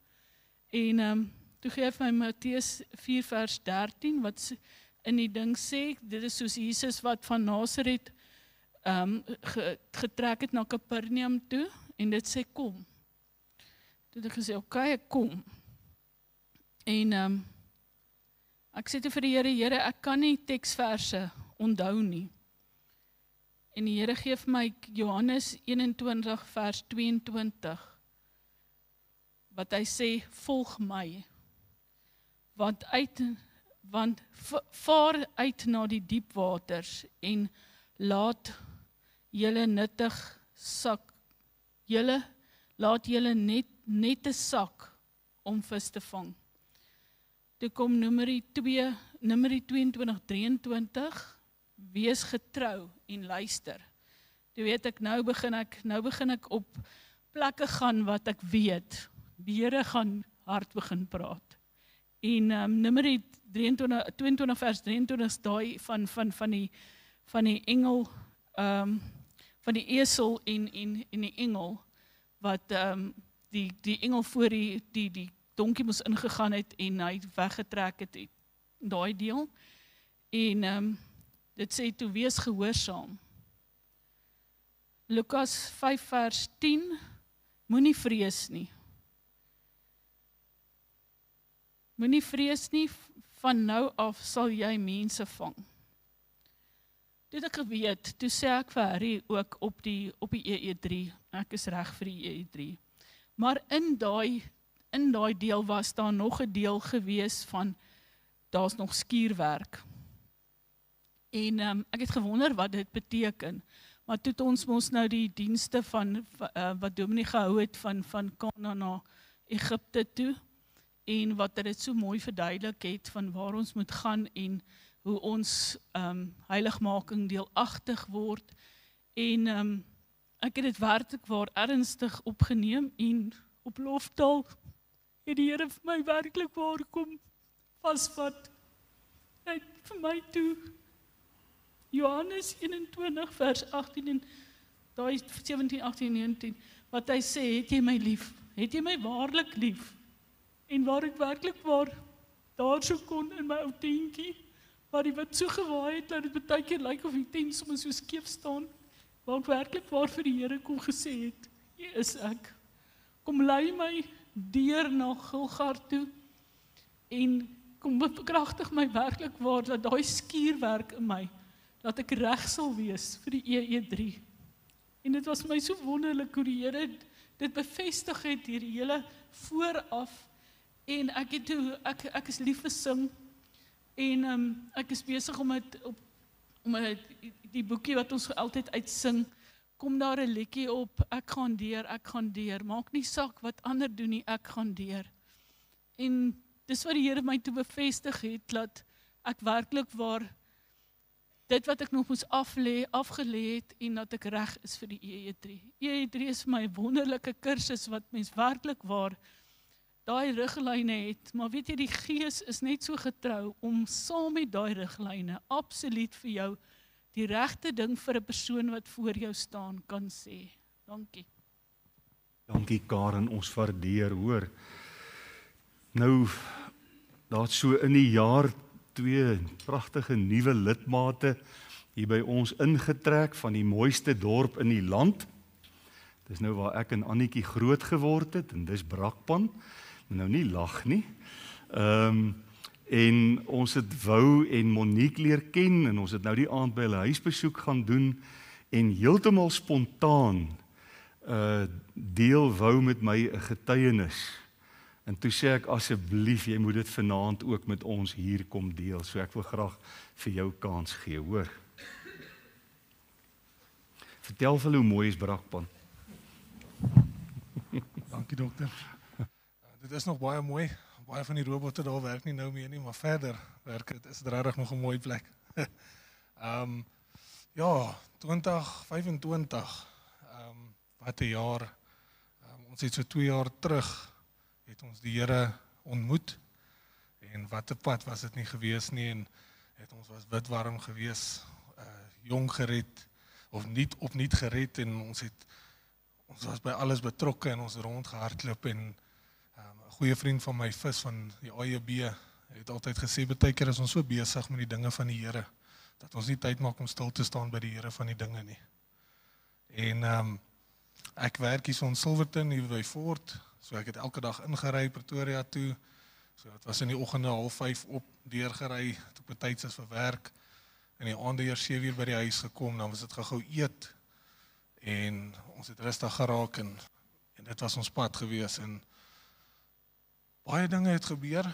en toe gee hy vir my Matteus 4:13, wat in die ding sê, dit is soos Jesus wat van Nasaret getrek het na Kapernaum toe, en dit sê kom. Toe het ek gesê, okay, ek kom. En ek sê toe vir die Here, ek kan nie teksverse onthou nie. En die Here gee vir my Johannes 21:22, wat hy sê, volg my, want vaar uit na die diep waters en laat julle nuttig sak, laat julle net 'n sak om vis te vang. Toe kom Numeri 22:23, wees getrou en luister. Toe weet ek, nou begin ek op plekke gaan wat ek weet, die Here gaan hard begin praat. En Numeri 22:23 is daai van die engel, van die esel en die engel, wat die engel voor die donkie moes ingegaan het en hy weggetrek het, daai deel. En dit sê toe, wees gehoorsaam. Lukas 5:10, moenie vrees nie. Moenie vrees nie, van nou af sal jy mense vang. Toe het ek geweet, toe sê ek vir Harry ook op die EE3, ek is reg vir die EE3. Maar in daai deel was daar nog 'n deel gewees van, daar's nog skuurwerk. En ek het gewonder wat dit beteken. Maar toe het ons mos nou die dienste van wat Dominee gehou het van Kana na Egipte toe, en wat dit so mooi verduidelik het van waar ons moet gaan en hoe ons heiligmaking deelagtig word. En ek het dit werklik waar ernstig opgeneem en op Lofdal het die Here vir my werklik waar kom vasvat. Hy het vir my toe Johannes 21:18 en daai 17, 18, 19, wat hy sê, het jy my lief? Het jy my waarlik lief? En waar ek werklik waar daar so kon in my ou tentjie, waar die wind so gewaai het, dat dit baie keer lyk of die tent soms so skeef staan, waar ek werklik waar vir die Here kom gesê het, hier is ek. Kom lei my deur na Gilgal toe, en kom bekragtig my werklik waar, dat daai skuurwerk in my, dat ek reg sal wees vir die EE3. En dit was my so wonderlik hoe die Here dit bevestig het hier die hele vooraf. En ek is lief vir sing. En ek is besig om die boekie wat ons altyd uitsing, kom daar 'n liedjie op, ek gaan deur, maak nie saak wat ander doen nie, ek gaan deur. En dis wat die Here my toe bevestig het, dat ek werklik waar dit wat ek nog moes afgelê het, en dat ek reg is vir die EE3. EE3 is vir my 'n wonderlike kursus, wat mens werklik waar daai riglyne het, maar weet jy, die Gees is net so getrou, om saam met daai riglyne, absoluut vir jou, die regte ding vir 'n persoon wat voor jou staan, kan sê. Dankie. Dankie Karen, ons waardeer, hoor. Nou, daar so in die jaar 2 pragtige nuwe lidmate hier by ons ingetrek van die mooiste dorp in die land. Dis nou waar ek en Annetjie groot geword het, en dis Brakpan. Nou nie lag nie. En ons het Wou en Monique leer ken, en ons het nou die aand by hulle huisbesoek gaan doen, en heeltemal spontaan deel Wou met my 'n getuienis. En toe sê ek, asseblief, jy moet dit vanaand ook met ons hier kom deel, so ek wil graag vir jou kans gee, hoor. Vertel vir hoe mooi is Brakpan. Dankie dokter. Dit is nog baie mooi. Baie van die robotte daar werk nie nou meer nie, maar verder werk dit, is regtig nog 'n mooi plek. Ja, 2025, wat 'n jaar. Ons het so 2 jaar terug, het ons die Here ontmoet, en wat 'n pad was dit nie gewees nie, en ons was witwarm gewees, jong gered, of opnuut gered, en ons was by alles betrokke, en ons rondgehardloop, en 'n goeie vriend van my, Vis van die AJB, het altyd gesê, baie keer is ons so besig met die dinge van die Here, dat ons nie tyd maak om stil te staan by die Here van die dinge nie. En ek werk hier so in Silverton, hier by Fort, so ek het elke dag ingery Pretoria toe, so het was in die oggende 4:30 op, deurgery, toe betyds is vir werk, en die aande eers 7:00 by die huis gekom, dan was dit gou eet, en ons het rustig geraak, en dit was ons pad gewees, en baie dinge het gebeur,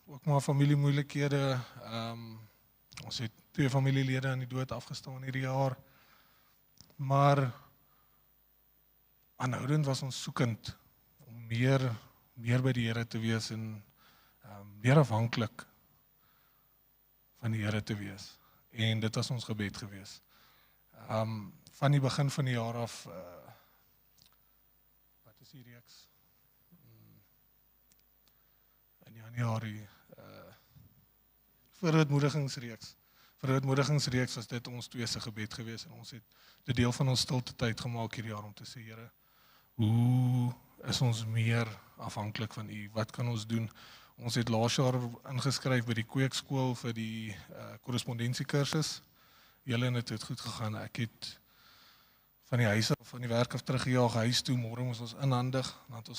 ook maar familiemoeilikhede, ons het 2 familielede aan die dood afgestaan hierdie jaar, maar aanhoudend was ons soekend om meer by die Here te wees, en meer afhanklik van die Here te wees, en dit was ons gebed gewees. Van die begin van die jaar af, wat is die reeks? In Januarie, Verootmoedigingsreeks was dit ons 2 se gebed gewees, en ons het dit deel van ons stilte tyd gemaak hierdie jaar om te sê, Here, hoe is ons meer afhanklik van U? Wat kan ons doen? Ons het laas jaar ingeskryf by die Kweekskool vir die korrespondensiekursus. Julle en dit het goed gegaan. Ek het van die huis af, van die werk af teruggejaag huis toe, môre moes ons inhandig, dan het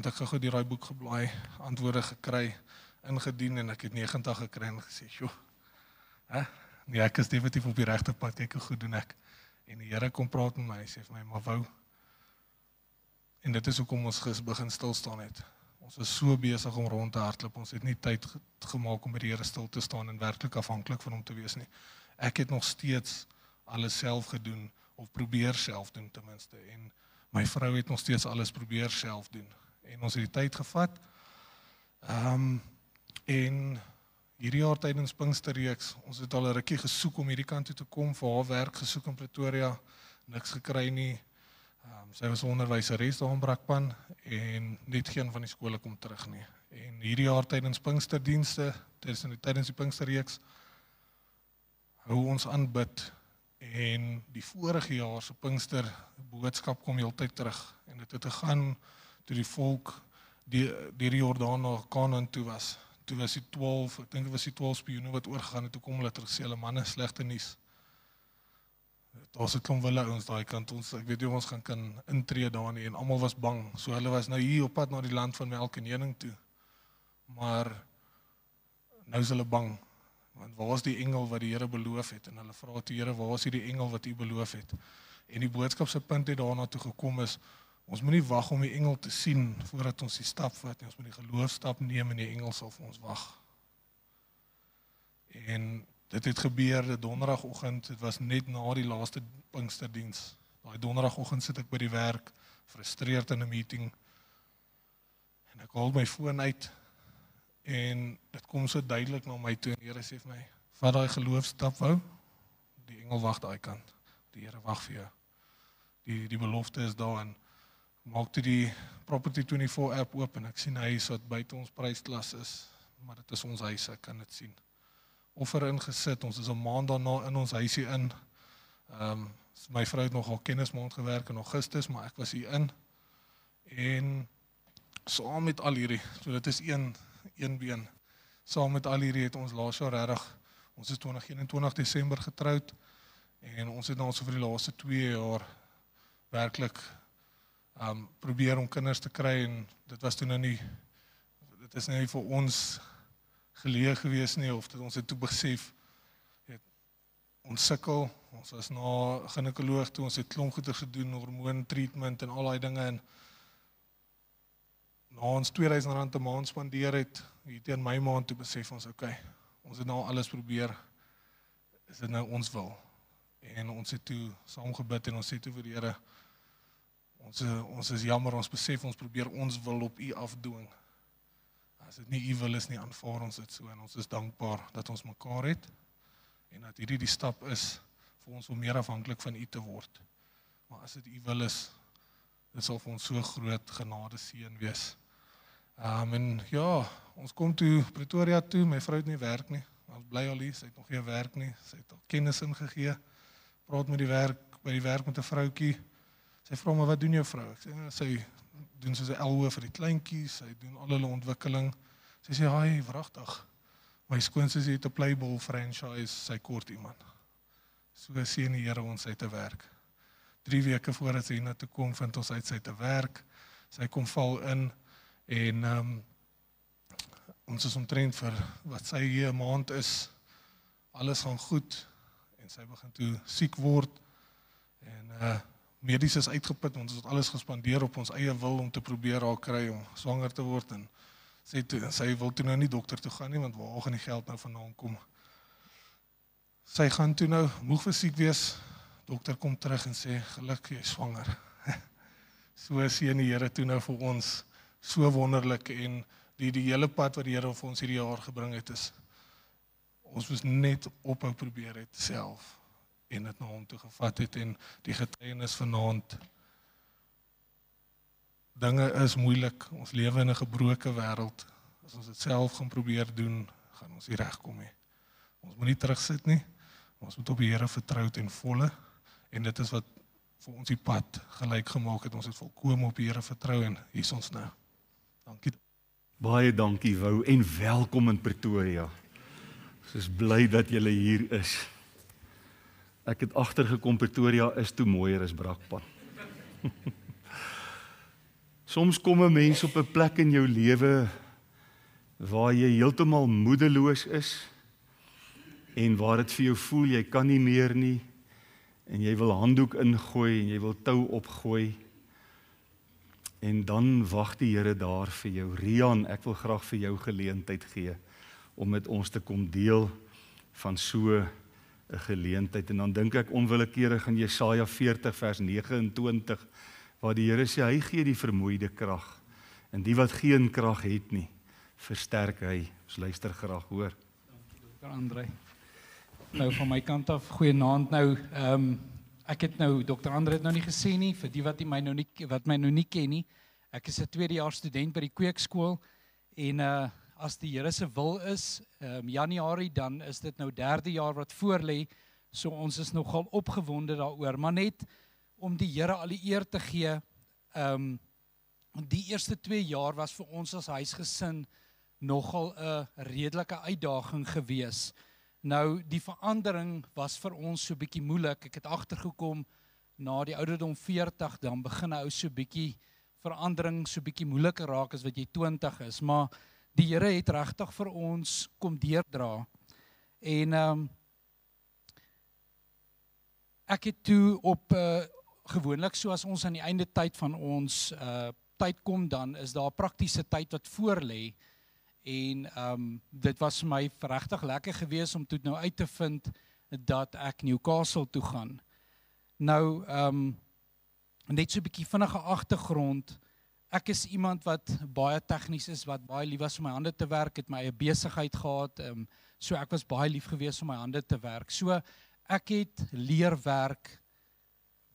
ek gou die raai boek geblaai, antwoorde gekry, ingedien, en ek het 90 gekry en gesê, "Sjoe, nee, ek is definitief op die regte pad, kyk hoe goed doen ek." En die Here kom praat met my, hy sê vir my, "Maar Wou," en dit is hoekom ons begin stil staan het. Ons is so besig om rond te hardloop, ons het nie tyd gemaak om by die Here stil te staan en werklik afhanklik van hom te wees nie. Ek het nog steeds alles self gedoen, of probeer self doen ten minste, en my vrou het nog steeds alles probeer self doen, en ons het die tyd gevat, en hierdie jaar tydens Pinksterreeks, ons het al 'n rukkie gesoek om hierdie kant toe te kom, vir haar werk gesoek in Pretoria, niks gekry nie, sy was 'n onderwyseres daar in Brakpan, en net geen van die skole kom terug nie, en hierdie jaar tydens Pinksterdienste, tydens die Pinksterreeks, hou ons aanbid, en die vorige jaar se Pinkster boodskap kom heeltyd terug, en dit het gegaan toe die volk deur die Jordaan na Kanaan toe was die 12, ek dink dit was die 12 spioene wat oorgegaan het, toe kom hulle terug sê, hulle manne, slegte nuus. Daar's 'n klomp wille ouens daai kant, ek weet nie of ons kan intree daar nie, en almal was bang, so hulle was nou hier op pad na die land van melk en honing toe, maar nou is hulle bang, Want waar is die engel wat die Here beloof het? En hulle vra toe, Here, waar is hierdie engel wat U beloof het? En die boodskap se punt het daarna toe gekom is, ons moet nie wag om die engel te sien voordat ons die stap vat nie. Ons moet die geloofstap neem en die engel sal vir ons wag. En dit het gebeur die donderdagoggend, dit was net na die laaste Pinksterdiens. Daai donderdagoggend sit ek by die werk, frustreerd in 'n meeting. En ek haal my foon uit en dit kom so duidelik na my toe en die Here sê vir my, vat daai geloofstap wou, die engel wag daai kant. Die Here wag vir jou. Die belofte is daar en maak toe die Property 24 app oop en ek sien 'n huis wat buite ons prysklas is, maar dit is ons huis, ek kan dit sien. Offer ingesit, ons is 'n maand daarna in ons huisie in. My vrou het nogal kennismaand gewerk in Augustus, maar ek was hier in. En saam met al hierdie, so dit is een been, saam met al hierdie het ons laas jaar regtig, ons is 21 Desember getroud, en ons het nou so vir die laaste 2 jaar werklik probeer om kinders te kry, en dit was toe nou nie, dit is nou nie vir ons geleë gewees nie, of dit ons het toe besef, ons sukkel, ons was na ginekoloog toe, ons het klomp goeders gedoen, hormoon treatment en al die dinge, en na ons R2000 'n maand spandeer het, hier teen my maand toe besef ons, okay, ons het nou alles probeer, is dit nou ons wil, en ons het toe saam gebid, en ons sê toe vir die Here, ons is jammer, ons besef, ons probeer ons wil op U afdwing, as dit nie U wil is nie, aanvaar ons dit so, en ons is dankbaar dat ons mekaar het, en dat hierdie die stap is, vir ons om meer afhanklik van U te word, maar as dit U wil is, dit sal vir ons so groot genade seën wees. En ja, ons kom toe Pretoria toe, my vrou het nie werk nie, ons bly al hier, sy het nog geen werk nie, sy het al kennis ingegee, praat met by die werk met 'n vroutjie, sy vra my, wat doen jou vrou? Ek sê, sy doen soos 'n elhoë vir die kleintjies, sy doen al hulle ontwikkeling, sy sê, haai, wragtig, my skoonsis het 'n Playboy franchise, sy kort iemand, so sien die Here ons uit te werk. 3 weke voordat sy hiernatoe kom, vind ons uit sy te werk, sy kom val in, en ons is omtrent vir wat sy hier 'n maand is, alles gaan goed, en sy begin toe siek word, en medies is uitgeput, ons het alles gespandeer op ons eie wil, om te probeer haar kry, om swanger te word, en sy wil toe nou nie dokter toe gaan nie, want waar gaan die geld nou vandaan kom? Sy gaan toe nou moeg vir siek wees, dokter kom terug en sê, gelukkig jy is swanger. So seën die Here toe nou vir ons, so wonderlik, en die hele pad wat die Here vir ons hierdie jaar gebring het is, ons moes net ophou probeer het self, en dit na hom toe gevat het, en die getuienis vanaand, dinge is moeilik, ons lewe in 'n gebroke wêreld, as ons dit self gaan probeer doen, gaan ons nie regkom nie. Ons moet nie terugsit nie, ons moet op die Here vertrou ten volle, en dit is wat vir ons die pad gelyk gemaak het, ons het volkome op die Here vertrou, en hier is ons nou. Dankie. Baie dankie Wou, en welkom in Pretoria. Ons is bly dat julle hier is. Ek het agtergekom, Pretoria is toe mooier as Brakpan. Soms kom 'n mens op 'n plek in jou lewe waar jy heeltemal moedeloos is en waar dit vir jou voel jy kan nie meer nie en jy wil handdoek ingooi en jy wil tou opgooi. En dan wag die Here daar vir jou. Rian, ek wil graag vir jou geleentheid gee om met ons te kom deel van so 'n geleentheid. En dan dink ek onwillekeurig aan Jesaja 40 vers 29 waar die Here sê hy gee die vermoeide krag en die wat geen krag het nie, versterk hy. Ons luister graag, hoor. Dankie Dr. Andre. Nou van my kant af, goeienaand nou. Ek het nou Dr. Andre het nou nie gesê nie vir die wat my nou nie ken nie. Ek is 'n tweedejaars student by die Kweekskool en as die Here se wil is, Januarie dan is dit nou 3de jaar wat voorlê. So ons is nogal opgewonde daaroor, maar net om die Here al die eer te gee. Die eerste 2 jaar was vir ons as huisgesin nogal 'n redelike uitdaging gewees. Nou die verandering was vir ons so bietjie moeilik. Ek het agtergekom na die ouderdom 40 dan begin ou so bietjie verandering so bietjie moeiliker raak as wat jy 20 is, maar die Here het regtig vir ons kom deurdra. En ek het toe op gewoonlik soos ons aan die einde tyd van ons tyd kom, dan is daar 'n praktiese tyd wat voor lê. En dit was vir my regtig lekker geweest om toe nou uit te vind dat ek Newcastle toe gaan. Nou net so 'n bietjie vinnige agtergrond. Ek is iemand wat baie tegnies is, wat baie lief was om my hande te werk, het my eie besigheid gehad, so ek was baie lief geweest om my hande te werk. So ek het leer werk.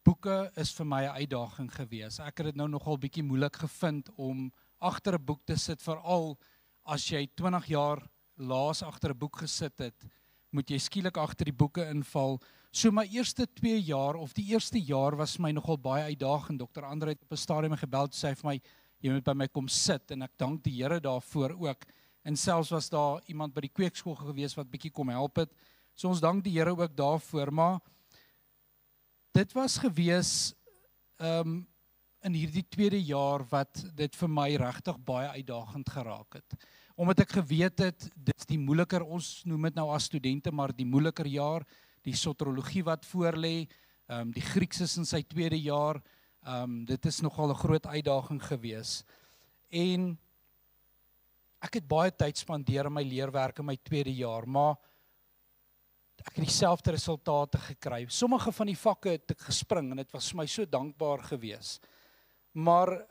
Boeke is vir my 'n uitdaging geweest. Ek het dit nou nogal bietjie moeilik gevind om agter 'n boek te sit, veral as jy 20 jaar laas agter 'n boek gesit het, moet jy skielik agter die boeke inval. So my eerste 2 jaar, of die eerste jaar was my nogal baie uitdagend. Dr. Andre het op 'n stadium gebel en sê vir my, jy moet by my kom sit, en ek dank die Here daarvoor ook. En selfs was daar iemand by die kweekskool gewees wat bietjie kom help het. So ons dank die Here ook daarvoor, maar dit was gewees in hierdie tweede jaar wat dit vir my regtig baie uitdagend geraak het. Omdat ek geweet het, dit is die moeiliker, ons noem dit nou as studente, maar die moeiliker jaar, die soteriologie wat voor lê, die Grieks is in sy tweede jaar, dit is nogal 'n groot uitdaging gewees. En ek het baie tyd spandeer in my leerwerk in my tweede jaar, maar ek het dieselfde resultate gekry. Sommige van die vakke het ek gespring en dit was vir my so dankbaar gewees. Maar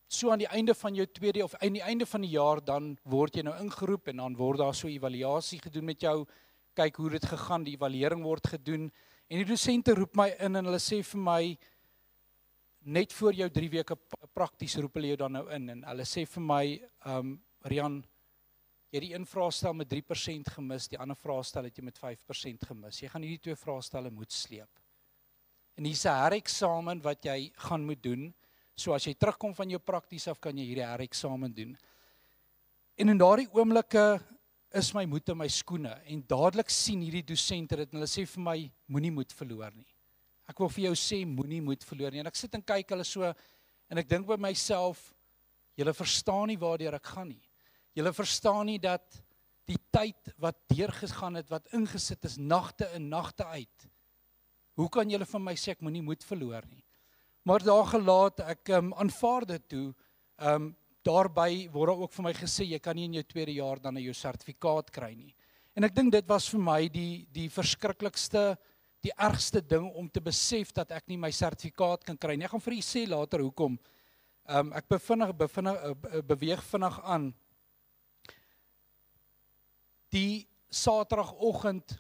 so aan die einde van jou tweede of aan die einde van die jaar dan word jy nou ingeroep en dan word daar so 'n evaluasie gedoen met jou, kyk hoe dit gegaan, die evaluering word gedoen en die dosente roep my in en hulle sê vir my net voor jou 3 weke prakties roep hulle jou dan nou in en hulle sê vir my Rian, jy het die een vraestel met 3% gemis, die ander vraestel het jy met 5% gemis. Jy gaan hierdie 2 vraestelle moet sleep. En hier's 'n hereksamen wat jy gaan moet doen. So as jy terugkom van jou prakties af, kan jy hierdie hereksamen doen. En in daardie oomblikke is my moed in my skoene en dadelik sien hierdie dosente dit en hulle sê vir my, moenie moed verloor nie. Ek wil vir jou sê, moenie moed verloor nie. En ek sit en kyk hulle so en ek dink by myself, julle verstaan nie waardeur ek gaan nie. Julle verstaan nie dat die tyd wat deurgegaan het, wat ingesit is, nagte in, nagte uit. Hoe kan julle van my sê ek moenie moed verloor nie? Maar daar gelaat, ek aanvaar dit toe, daarby word ook vir my gesê, jy kan nie in jou tweede jaar dan jou sertifikaat kry nie. En ek dink dit was vir my die verskriklikste, die ergste ding om te besef dat ek nie my sertifikaat kan kry nie. Ek gaan vir u sê later hoekom. Ek beweeg vinnig aan. Die Saterdagoggend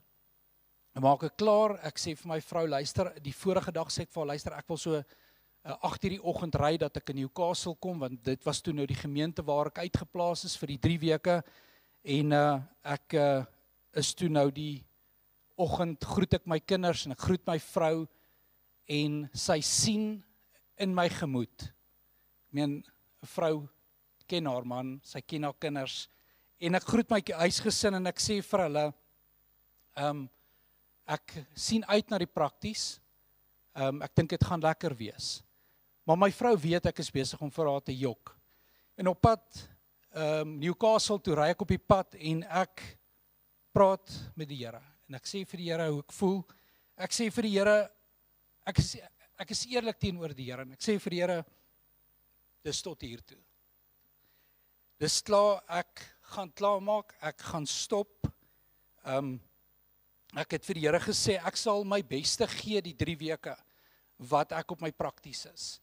maak ek klaar, ek sê vir my vrou, luister, die vorige dag sê ek vir haar, luister, ek wil so 8:00 die oggend ry dat ek in Newcastle kom, want dit was toe nou die gemeente waar ek uitgeplaas is vir die 3 weke, en ek is toe nou die oggend, groet ek my kinders, en ek groet my vrou, en sy sien in my gemoed, ek meen, 'n vrou ken haar man, sy ken haar kinders, en ek groet my huisgesin, en ek sê vir hulle, ek sien uit na die prakties, ek dink dit gaan lekker wees. Maar my vrou weet ek is besig om vir haar te jok. En op pad Newcastle toe ry ek op die pad en ek praat met die Here. En ek sê vir die Here hoe ek voel. Ek sê vir die Here, ek is eerlik teenoor die Here. En ek sê vir die Here, dis tot hier toe. Dis klaar, ek gaan klaarmaak, ek gaan stop. Ek het vir die Here gesê, ek sal my beste gee die 3 weke wat ek op my prakties is.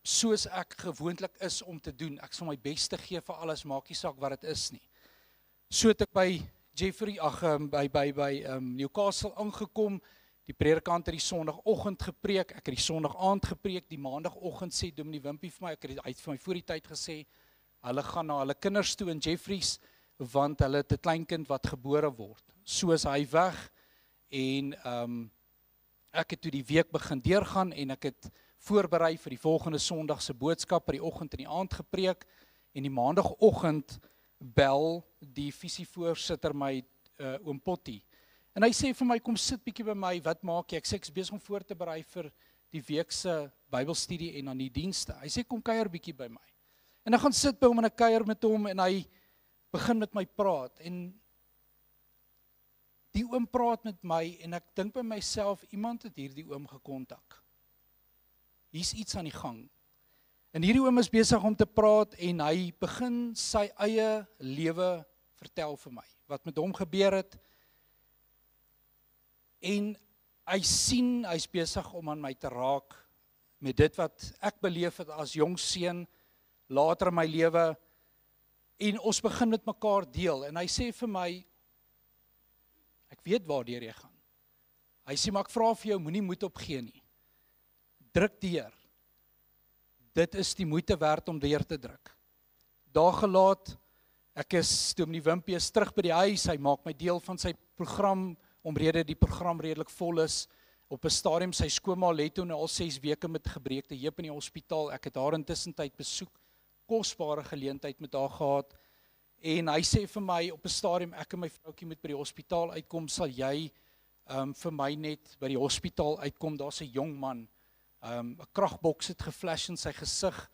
Soos ek gewoonlik is om te doen. Ek sal my beste gee vir alles, maak nie saak wat dit is nie. So het ek by Jeffrey, by Newcastle aangekom, die predikant het die Sondagoggend gepreek, ek het die Sondag aand gepreek, die Maandagoggend sê Dominee Wimpie vir my, hy het vir my voor die tyd gesê, hulle gaan na hulle kinders toe in Jeffreys, want hulle het 'n kleinkind wat gebore word. So is hy weg, en ek het toe die week begin deurgaan, en ek het voorberei vir die volgende Sondag se boodskap, by die oggend en die aand gepreek, en die Maandagoggend bel die visievoorsitter my oom Potty, en hy sê vir my, kom sit bietjie by my, wat maak jy? Ek sê, ek is besig om voor te berei vir die week se Bybelstudie en dan die dienste. Hy sê, kom kuier bietjie by my. En ek gaan sit by hom en ek kuier met hom, en hy begin met my praat, en Die oom praat met my en ek dink by myself, iemand het hierdie oom gekontak. Hier's iets aan die gang. En hierdie oom is besig om te praat en hy begin sy eie lewe vertel vir my, wat met hom gebeur het. En hy sien, hy's besig om aan my te raak met dit wat ek beleef het as jong seun, later in my lewe, en ons begin met mekaar deel, en hy sê vir my, ek weet waardeur jy gaan. Hy sê, maar ek vra vir jou, moenie moed opgee nie. Druk deur. Dit is die moeite werd om deur te druk. Daag gelaat, ek is toe die Wimpie is terug by die huis, hy maak my deel van sy program, omrede die program redelik vol is. Op 'n stadium, sy skoonma lê toe nou al 6 weke met gebreekte heup in die hospitaal. Ek het haar intussen tyd besoek, kosbare geleentheid met haar gehad. En hy sê vir my op 'n stadium, ek en my vroukie moet by die hospitaal uitkom, sal jy vir my net by die hospitaal uitkom, daar's 'n jong man, 'n kragboks het geflash in sy gesig,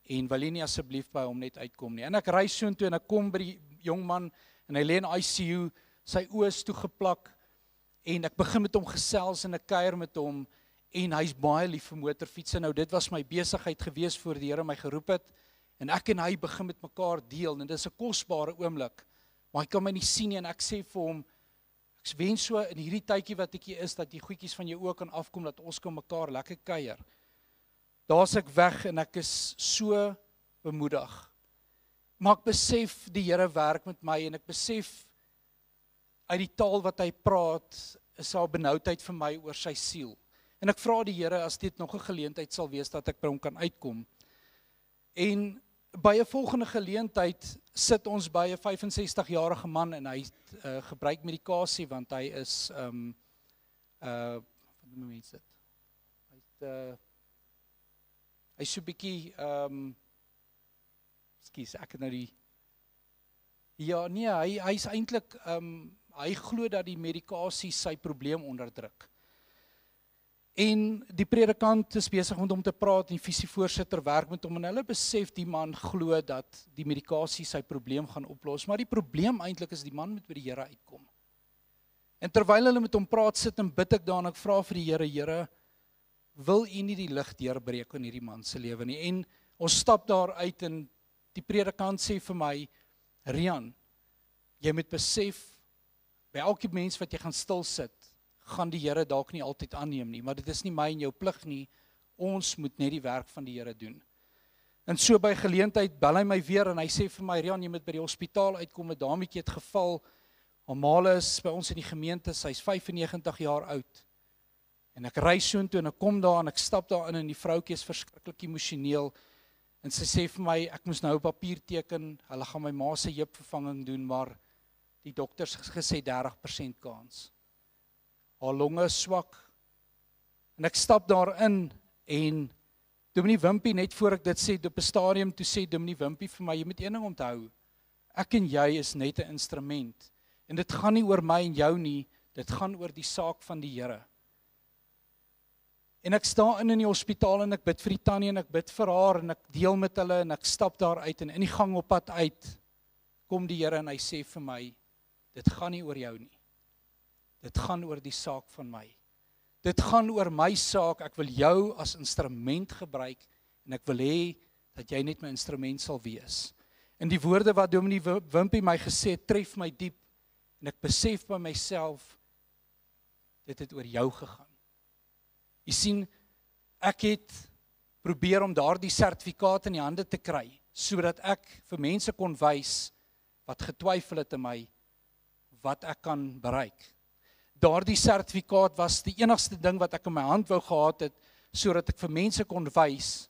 en wil jy nie asseblief by hom net uitkom nie. En ek ry soontoe en ek kom by die jong man, en hy lê in ICU, sy oë is toegeplak, en ek begin met hom gesels en ek kuier met hom, en hy's baie lief vir motorfietsse. Nou dit was my besigheid gewees voor die Here my geroep het, en ek en hy begin met mekaar deel, en dit is 'n kosbare oomblik, maar hy kan my nie sien nie, en ek sê vir hom, ek wens so in hierdie tydjie wat ek hier is, dat die goedjies van jou ook kan afkom, dat ons kan mekaar lekker kuier. Daar's ek weg, en ek is so bemoedig. Maar ek besef die Here werk met my, en ek besef, uit die taal wat hy praat, is daar benoudheid vir my oor sy siel. En ek vra die Here, as dit nog 'n geleentheid sal wees, dat ek by hom kan uitkom. En by 'n volgende geleentheid sit ons by 'n 65-jarige man, en hy gebruik medikasie, want hy is, wat noem mense dit? Hy is so bietjie, ekskuus, ek het nou die, ja, nee, hy is eintlik, hy glo dat die medikasie sy probleem onderdruk. En die predikant is besig met hom te praat, en die visievoorsitter werk met hom, en hulle besef die man glo dat die medikasie sy probleem gaan oplos, maar die probleem eintlik is die man moet by die Here uitkom. En terwyl hulle met hom praat, sit en bid ek daar, en ek vra vir die Here, Here, wil U nie die lig deurbreek in hierdie man se lewe nie? En ons stap daar uit, en die predikant sê vir my, Rian, jy moet besef, by elke mens wat jy gaan stil sit, gaan die Here dalk nie altyd aanneem nie, maar dit is nie my en jou plig nie, ons moet net die werk van die Here doen. En so by geleentheid bel hy my weer, en hy sê vir my, Rian, jy moet by die hospitaal uitkom, 'n dametjie het geval, haar ma is by ons in die gemeente, sy's 95 jaar oud, en ek ry soontoe, en ek kom daar, en ek stap daar in, en die vroutjie is verskriklik emosioneel, en sy sê vir my, ek moes nou 'n papier teken, hulle gaan my ma se heupvervanging doen, maar die dokters het gesê 30% kans. Haar longe is swak, en ek stap daarin, en Dominee Wimpie, net voor ek dit sê, op 'n stadium, toe sê Dominee Wimpie vir my, jy moet een ding onthou, ek en jy is net 'n instrument, en dit gaan nie oor my en jou nie, dit gaan oor die saak van die Here. En ek staan in die hospitaal, en ek bid vir die tannie, en ek bid vir haar, en ek deel met hulle, en ek stap daar uit, en in die gang op pad uit, kom die Here, en hy sê vir my, dit gaan nie oor jou nie. Dit gaan oor die saak van my. Dit gaan oor my saak, ek wil jou as instrument gebruik, en ek wil hê, dat jy net my instrument sal wees. En die woorde wat Dominee Wimpie my gesê het, tref my diep, en ek besef by myself, dit het oor jou gegaan. Jy sien, ek het probeer om daardie sertifikaat in die hande te kry, sodat ek vir mense kon wys, wat getwyfel het in my, wat ek kan bereik. Daardie sertifikaat was die enigste ding wat ek in my hand wou gehad het, sodat ek vir mense kon wys,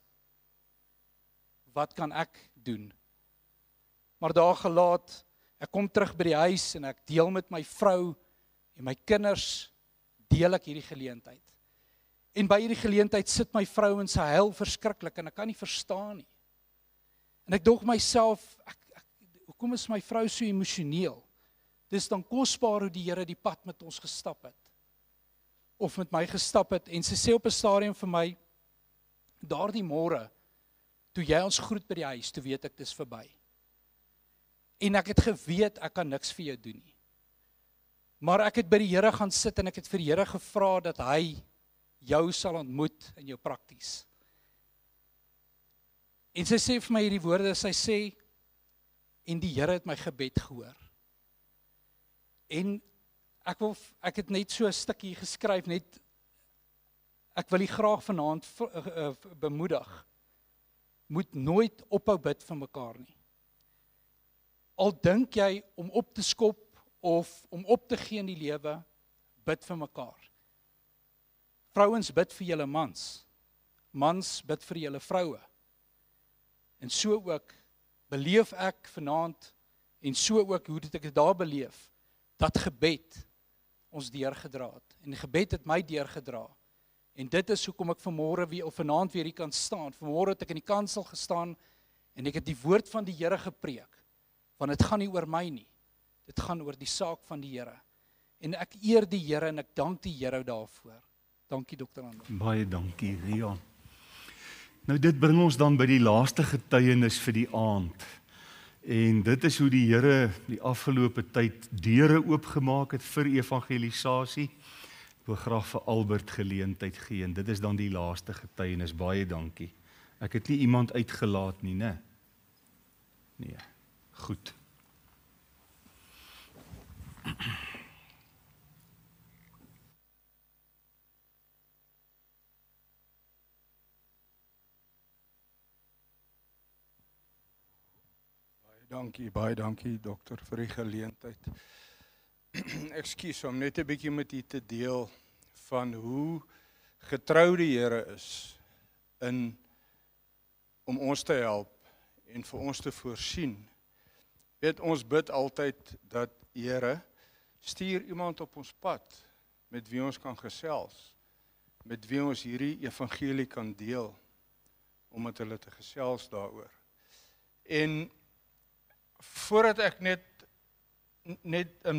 wat kan ek doen? Maar daar gelaat, ek kom terug by die huis, en ek deel met my vrou, en my kinders, deel ek hierdie geleentheid. En by hierdie geleentheid sit my vrou en sy huil verskriklik, en ek kan nie verstaan nie. En ek dog myself, hoekom is my vrou so emosioneel? Dis dan kosbaar hoe die Here die pad met ons gestap het. Of met my gestap het, en sy sê op 'n stadium vir my, daardie môre, toe jy ons groet by die huis, toe weet ek dis verby. En ek het geweet, ek kan niks vir jou doen nie. Maar ek het by die Here gaan sit en ek het vir die Here gevra dat hy jou sal ontmoet in jou prakties. En sy sê vir my hierdie woorde, sy sê, en die Here het my gebed gehoor. En ek het net so 'n stukkie geskryf, net, ek wil u graag vanaand bemoedig, moet nooit ophou bid vir mekaar nie. Al dink jy om op te skop, of om op te gee in die lewe, bid vir mekaar. Vrouens bid vir julle mans, mans bid vir julle vroue. En so ook beleef ek vanaand, en so ook hoe dit ek daar beleef, dat gebed ons deurgedra het. En gebed het my deurgedra. En dit is hoekom ek vanmôre weer of vanaand weer hier kan staan. Vanmôre het ek in die kansel gestaan en ek het die woord van die Here gepreek. Want dit gaan nie oor my nie. Dit gaan oor die saak van die Here. En ek eer die Here en ek dank die Here daarvoor. Dankie Dr. Andre. Baie dankie, Rian. Nou dit bring ons dan by die laaste getuienis vir die aand. En dit is hoe die Here die afgelope tyd deure oopgemaak het vir evangelisasie. Ek wil graag vir Albert geleentheid gee en dit is dan die laaste getuienis. Baie dankie. Ek het nie iemand uitgelaat nie, né? Nee. Goed. Baie dankie dokter vir die geleentheid. Ekskuus om net 'n bietjie met u te deel van hoe getrou die Here is om ons te help en vir ons te voorsien. Weet, ons bid altyd dat Here stuur iemand op ons pad met wie ons kan gesels, met wie ons hierdie evangelie kan deel, om met hulle te gesels daaroor. En voordat ek net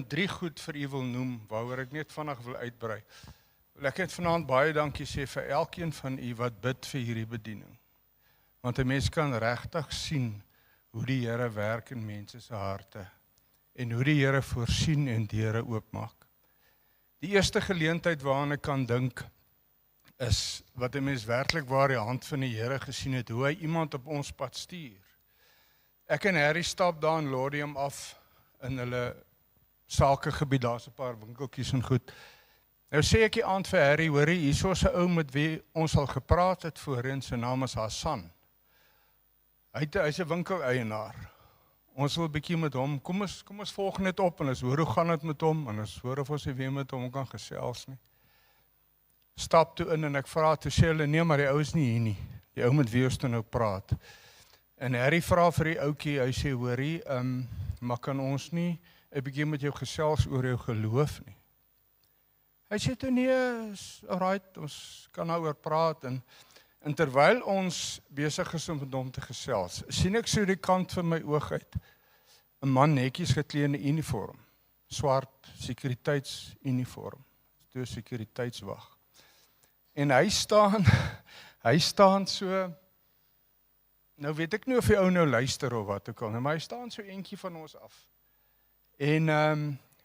3 goed vir u wil noem, waaroor ek net vinnig wil uitbrei, wil ek net vanaand baie dankie sê vir elkeen van u wat bid vir hierdie bediening. Want 'n mens kan regtig sien hoe die Here werk in mense se harte en hoe die Here voorsien en deure oopmaak. Die eerste geleentheid waaraan ek kan dink is wat 'n mens werklik waar die hand van die Here gesien het, hoe hy iemand op ons pad stuur. Ek en Harry stap daar in Lodium af in hulle sakegebied, daar's 'n paar winkeltjies en goed. Nou sê ek die aand vir Harry, hoorie, hier is 'n ou met wie ons al gepraat het voorheen, sy naam is Hassan. Hy's 'n winkeleienaar. Ons wil 'n bietjie met hom, kom ons volg net op en ons hoor hoe gaan dit met hom en ons hoor of ons weer met hom kan gesels nie. Stap toe in en ek vra toe sê hulle, nee, maar die ou is nie hier nie. Die ou met wie ons toe nou praat. En Harry vra vir die ouetjie, hy sê, hoorie, maar kan ons nie 'n bietjie met jou gesels oor jou geloof nie? Hy sê toe, nee, alright, ons kan nou oor praat. En terwyl ons besig is om met hom te gesels, sien ek so die kant van my oog uit 'n man netjies geklee in 'n uniform, swart sekuriteitsuniform, toe sekuriteitswag. En hy staan so. Nou weet ek nie of die ou nou luister of wat ook al, maar hy staan so eentjie van ons af. En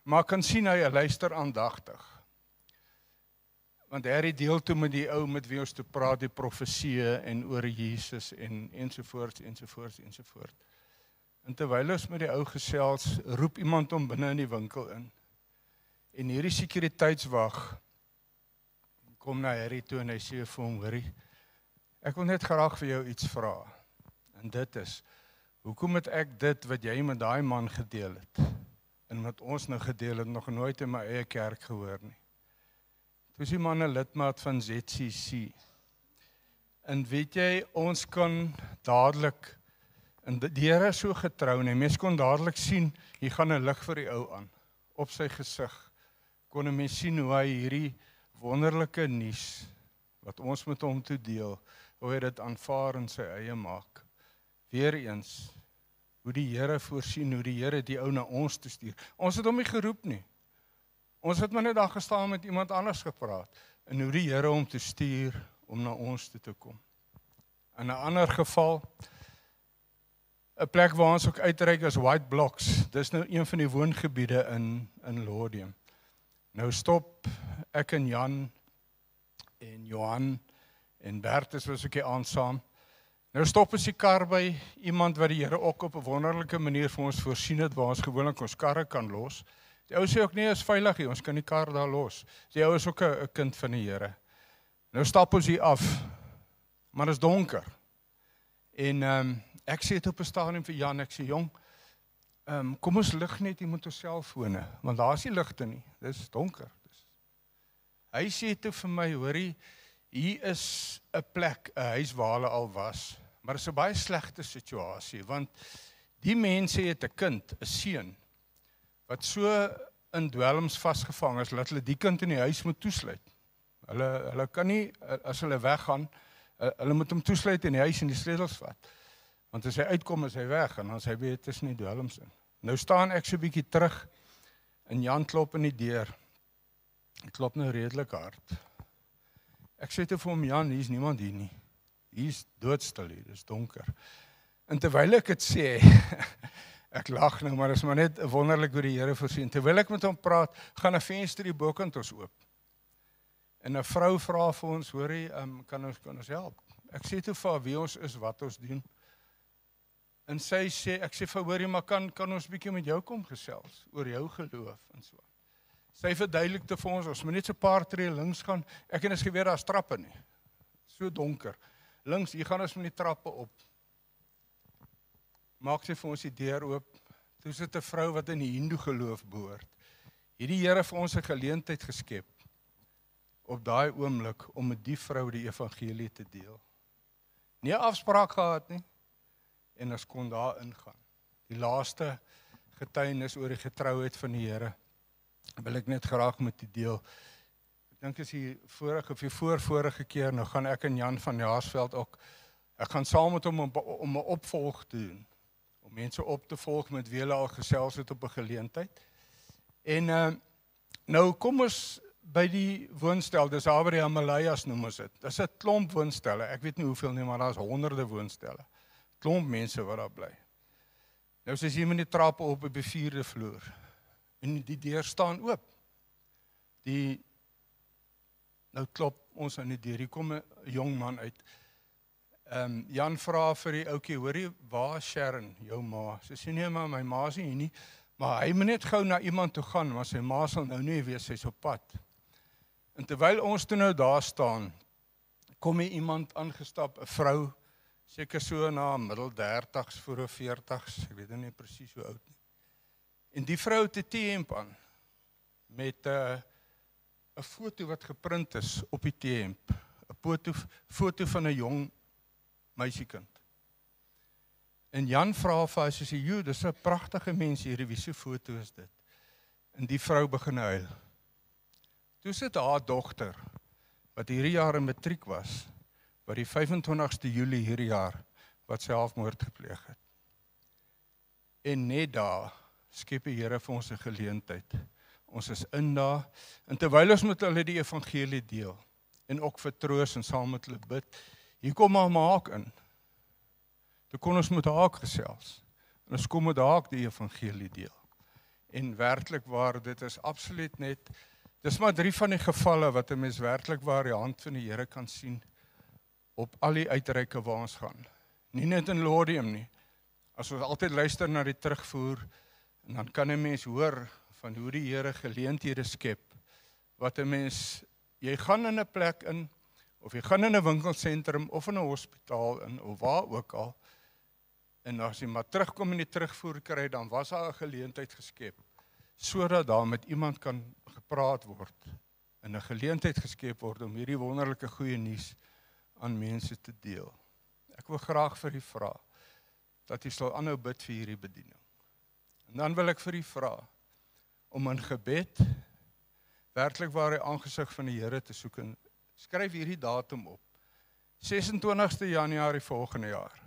maar kan sien hy luister aandagtig. Want Harry deel toe met die ou met wie ons te praat die profeseë en oor Jesus en ensovoorts. En terwyl ons met die ou gesels, roep iemand hom binne in die winkel in. En hierdie sekuriteitswag kom na Harry toe en hy sê vir hom, hoorie, ek wil net graag vir jou iets vra. En dit is, hoekom het ek dit wat jy met daai man gedeel het, en wat ons nou gedeel het, nog nooit in my eie kerk gehoor nie. Toe is die man 'n lidmaat van ZCC. En weet jy, ons kan dadelik, en die Here is so getrou, en mens kon dadelik sien, hier gaan 'n lig vir die ou aan, op sy gesig, kon 'n mens sien hoe hy hierdie wonderlike nuus, wat ons met hom toe deel, hoe hy dit aanvaar in sy eie maak. Weereens, hoe die Here voorsien, hoe die Here die ou na ons toe stuur. Ons het hom nie geroep nie. Ons het maar net daar gestaan met iemand anders gepraat, en hoe die Here hom toe stuur, om na ons toe te kom. In 'n ander geval, 'n plek waar ons ook uitreik is White Blocks, dis nou een van die woongebiede in Lodium. Nou stop ek en Jan en Johan en Bertus was ook hier aan saam. Nou stop ons die kar by iemand wat die Here ook op 'n wonderlike manier vir ons voorsien het, waar ons gewoonlik ons karre kan los. Die ou sê ook nee, is veilig hier, ons kan die kar daar los. Die ou is ook 'n kind van die Here. Nou stap ons hier af, maar dit is donker. En ek sê dit op 'n stadium vir Jan, ek sê jong, kom ons lig net hier met ons selfone, want daar is nie ligte nie, dit is donker. Hy sê toe vir my, hoorie, hier is 'n plek, 'n huis waar hulle al was, maar dit is 'n baie slegte situasie, want die mense het 'n kind, 'n seun, wat so in dwelms vasgevang is, dat hulle die kind in die huis moet toesluit. Hulle kan nie, as hulle weggaan, hulle moet hom toesluit in die huis en die sleutels vat. Want as hy uitkom, is hy weg, en as hy weet, is nie dwelms in. Nou staan ek so 'n bietjie terug, en Jan klop in die deur. Ek klop nou redelik hard. Ek sê toe vir hom, Jan, hier is niemand hier nie. Hier is doodstil hier, dit is donker. En terwyl ek dit sê, ek lag nou, maar dit is maar net wonderlik hoe die Here voorsien. Terwyl ek met hom praat, gaan 'n venster die bokant ons oop. En 'n vrou vra vir ons, hoorie, kan ons help? Ek sê toe vir haar wie ons is, wat ons doen. En sy sê, ek sê vir hoorie, maar kan ons bietjie met jou kom gesels, oor jou geloof en so. Sy verduidelik te vir ons moet net so 'n paar tree links gaan, ek en is geweet daar's trappe nie. So donker. Links, hier gaan ons met die trappe op. Maak sy vir ons die deur oop. Toe sit 'n vrou wat in die Hindoe geloof behoort. Hierdie Here vir ons 'n geleentheid geskep op daai oomblik om met die vrou die evangelie te deel. Nie 'n afspraak gehad nie, en ons kon daar ingaan. Die laaste getuienis oor die getrouheid van die Here wil ek net graag met u deel. Ek dink is die vorige keer, nou gaan ek en Jan van Jaarsveld ook, ek gaan saam met hom om 'n opvolg te doen, om mense op te volg met wie hulle al gesels het op 'n geleentheid. En nou kom ons by die woonstel, dis daar by die Himalayas noem ons dit. Dis 'n klomp woonstelle, ek weet nie hoeveel nie, maar daar's honderde woonstelle. Klomp mense wat daar bly. Nou is hier met die trappe op die 4de vloer. En die deur staan oop. Nou klop ons aan die deur, hier kom 'n jong man uit. Jan vra vir die ouetjie, hoorie, waar is Sharon, jou ma? Sy sê nee, maar my ma is nie hier nie. Maar hy moet net gou na iemand toe gaan, maar sy ma sal nou nie weet, sy's op pad. En terwyl ons toe nou daar staan, kom hier iemand aangestap, 'n vrou, seker so na middel 30s, voor 40s, ek weet nie presies hoe oud nie. En die vrou het 'n T-hemp aan, met 'n foto wat geprint is op die T-hemp, 'n foto van 'n jong meisiekind. En Jan vra vir haar, sy sê, joe, dis 'n pragtige mens hier, wie se foto is dit? En die vrou begin huil. Toe sit haar dogter, wat hierdie jaar in matriek was, wat die 25ste Julie hierdie jaar, wat selfmoord gepleeg het. En net daar skep die Here vir ons 'n geleentheid. Ons is in daar, en terwyl ons met hulle die evangelie deel, en ook vertroos en saam met hulle bid, hier kom haar maak in. Toe kon ons met haar gesels, en ons kom met haar die evangelie deel. En werklik waar, dit is absoluut net, dis maar 3 van die gevalle wat 'n mens werklik waar die hand van die Here kan sien, op al die uitreike waar ons gaan. Nie net in Laudium nie. As ons altyd luister na die terugvoer, en dan kan 'n mens hoor van hoe die Here geleenthede skep, wat 'n mens, jy gaan in 'n plek in, of jy gaan in 'n winkelsentrum, of in 'n hospitaal in, of waar ook al, en as jy maar terugkom en die terugvoer kry, dan was daar 'n geleentheid geskep, sodat daar met iemand kan gepraat word, en 'n geleentheid geskep word om hierdie wonderlike goeie nuus aan mense te deel. Ek wil graag vir u vra, dat u sal aanhou bid vir hierdie bediening. En dan wil ek vir u vra, om in gebed, werklik waar die aangesig van die Here te soek, en skryf hierdie datum op, 26ste Januarie volgende jaar,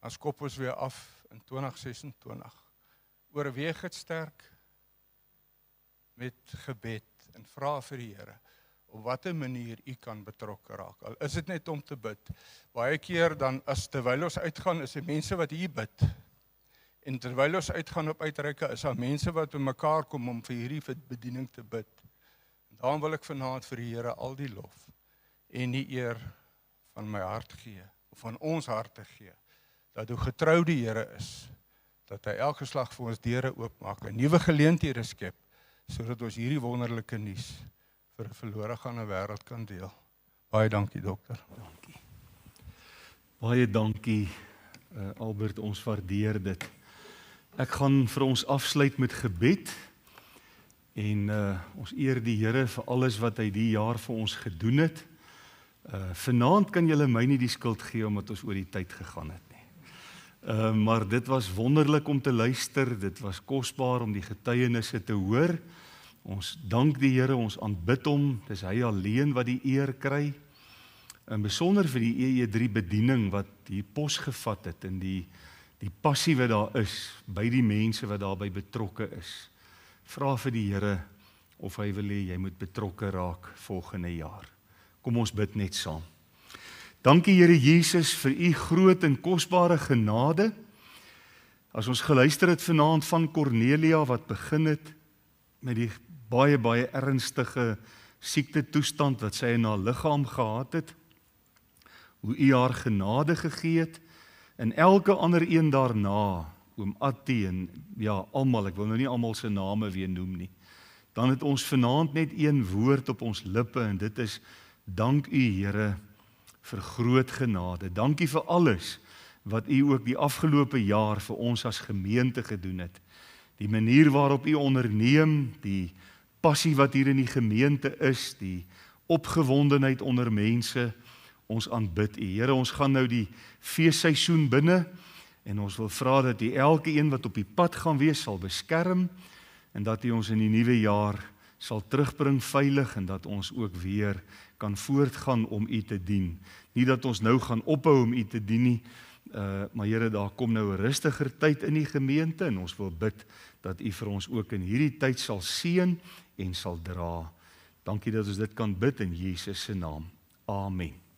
dan skop ons weer af in 2026, oorweeg het sterk, met gebed, en vra vir die Here, op watter manier u kan betrokke raak. Al is dit net om te bid. Baie keer dan, terwyl ons uitgaan, is die mense wat hier bid. En terwyl ons uitgaan op uitreike, is daar mense wat by mekaar kom om vir hierdie bediening te bid. Daarom wil ek vanaand vir die Here al die lof en die eer van my hart gee, of van ons harte gee, dat hoe getrou die Here is, dat hy elke slag vir ons deure oopmaak, 'n nuwe geleenthede skep, sodat ons hierdie wonderlike nuus vir 'n verlore gaande wêreld kan deel. Baie dankie, dokter. Dankie. Baie dankie, Albert, ons waardeer dit. Ek gaan vir ons afsluit met gebed, en ons eer die Here vir alles wat hy die jaar vir ons gedoen het. Vanaand kan julle my nie die skuld gee, omdat ons oor die tyd gegaan het nie. Maar dit was wonderlik om te luister, dit was kosbaar om die getuienisse te hoor. Ons dank die Here, ons aanbid hom, dis hy alleen wat die eer kry. En besonder vir die EE3 bediening wat hier pos gevat het, en die passie wat daar is, by die mense wat daarbey betrokke is. Vra vir die Here of hy wil hê jy moet betrokke raak volgende jaar. Kom ons bid net saam. Dankie Here Jesus vir u groot en kosbare genade. As ons geluister het vanaand van Cornelia wat begin het met die baie ernstige siektetoestand wat sy in haar liggaam gehad het, hoe u haar genade gegee het, en elke ander een daarna, oom Attie en ja, almal, ek wil nou nie almal se name weer noem nie, dan het ons vanaand net een woord op ons lippe, en dit is, dank u Here vir groot genade. Dankie vir alles wat u ook die afgelope jaar vir ons as gemeente gedoen het. Die manier waarop u onderneem, die passie wat hier in die gemeente is, die opgewondenheid onder mense, ons aanbid u. Here, ons gaan nou die feesseisoen binne, en ons wil vra dat u elke een wat op die pad gaan wees sal beskerm, en dat u ons in die nuwe jaar sal terugbring veilig, en dat ons ook weer kan voortgaan om u te dien. Nie dat ons nou gaan ophou om u te dien nie, maar Here, daar kom nou 'n rustiger tyd in die gemeente, en ons wil bid dat u vir ons ook in hierdie tyd sal seën en sal dra. Dankie dat ons dit kan bid in Jesus se naam. Amen.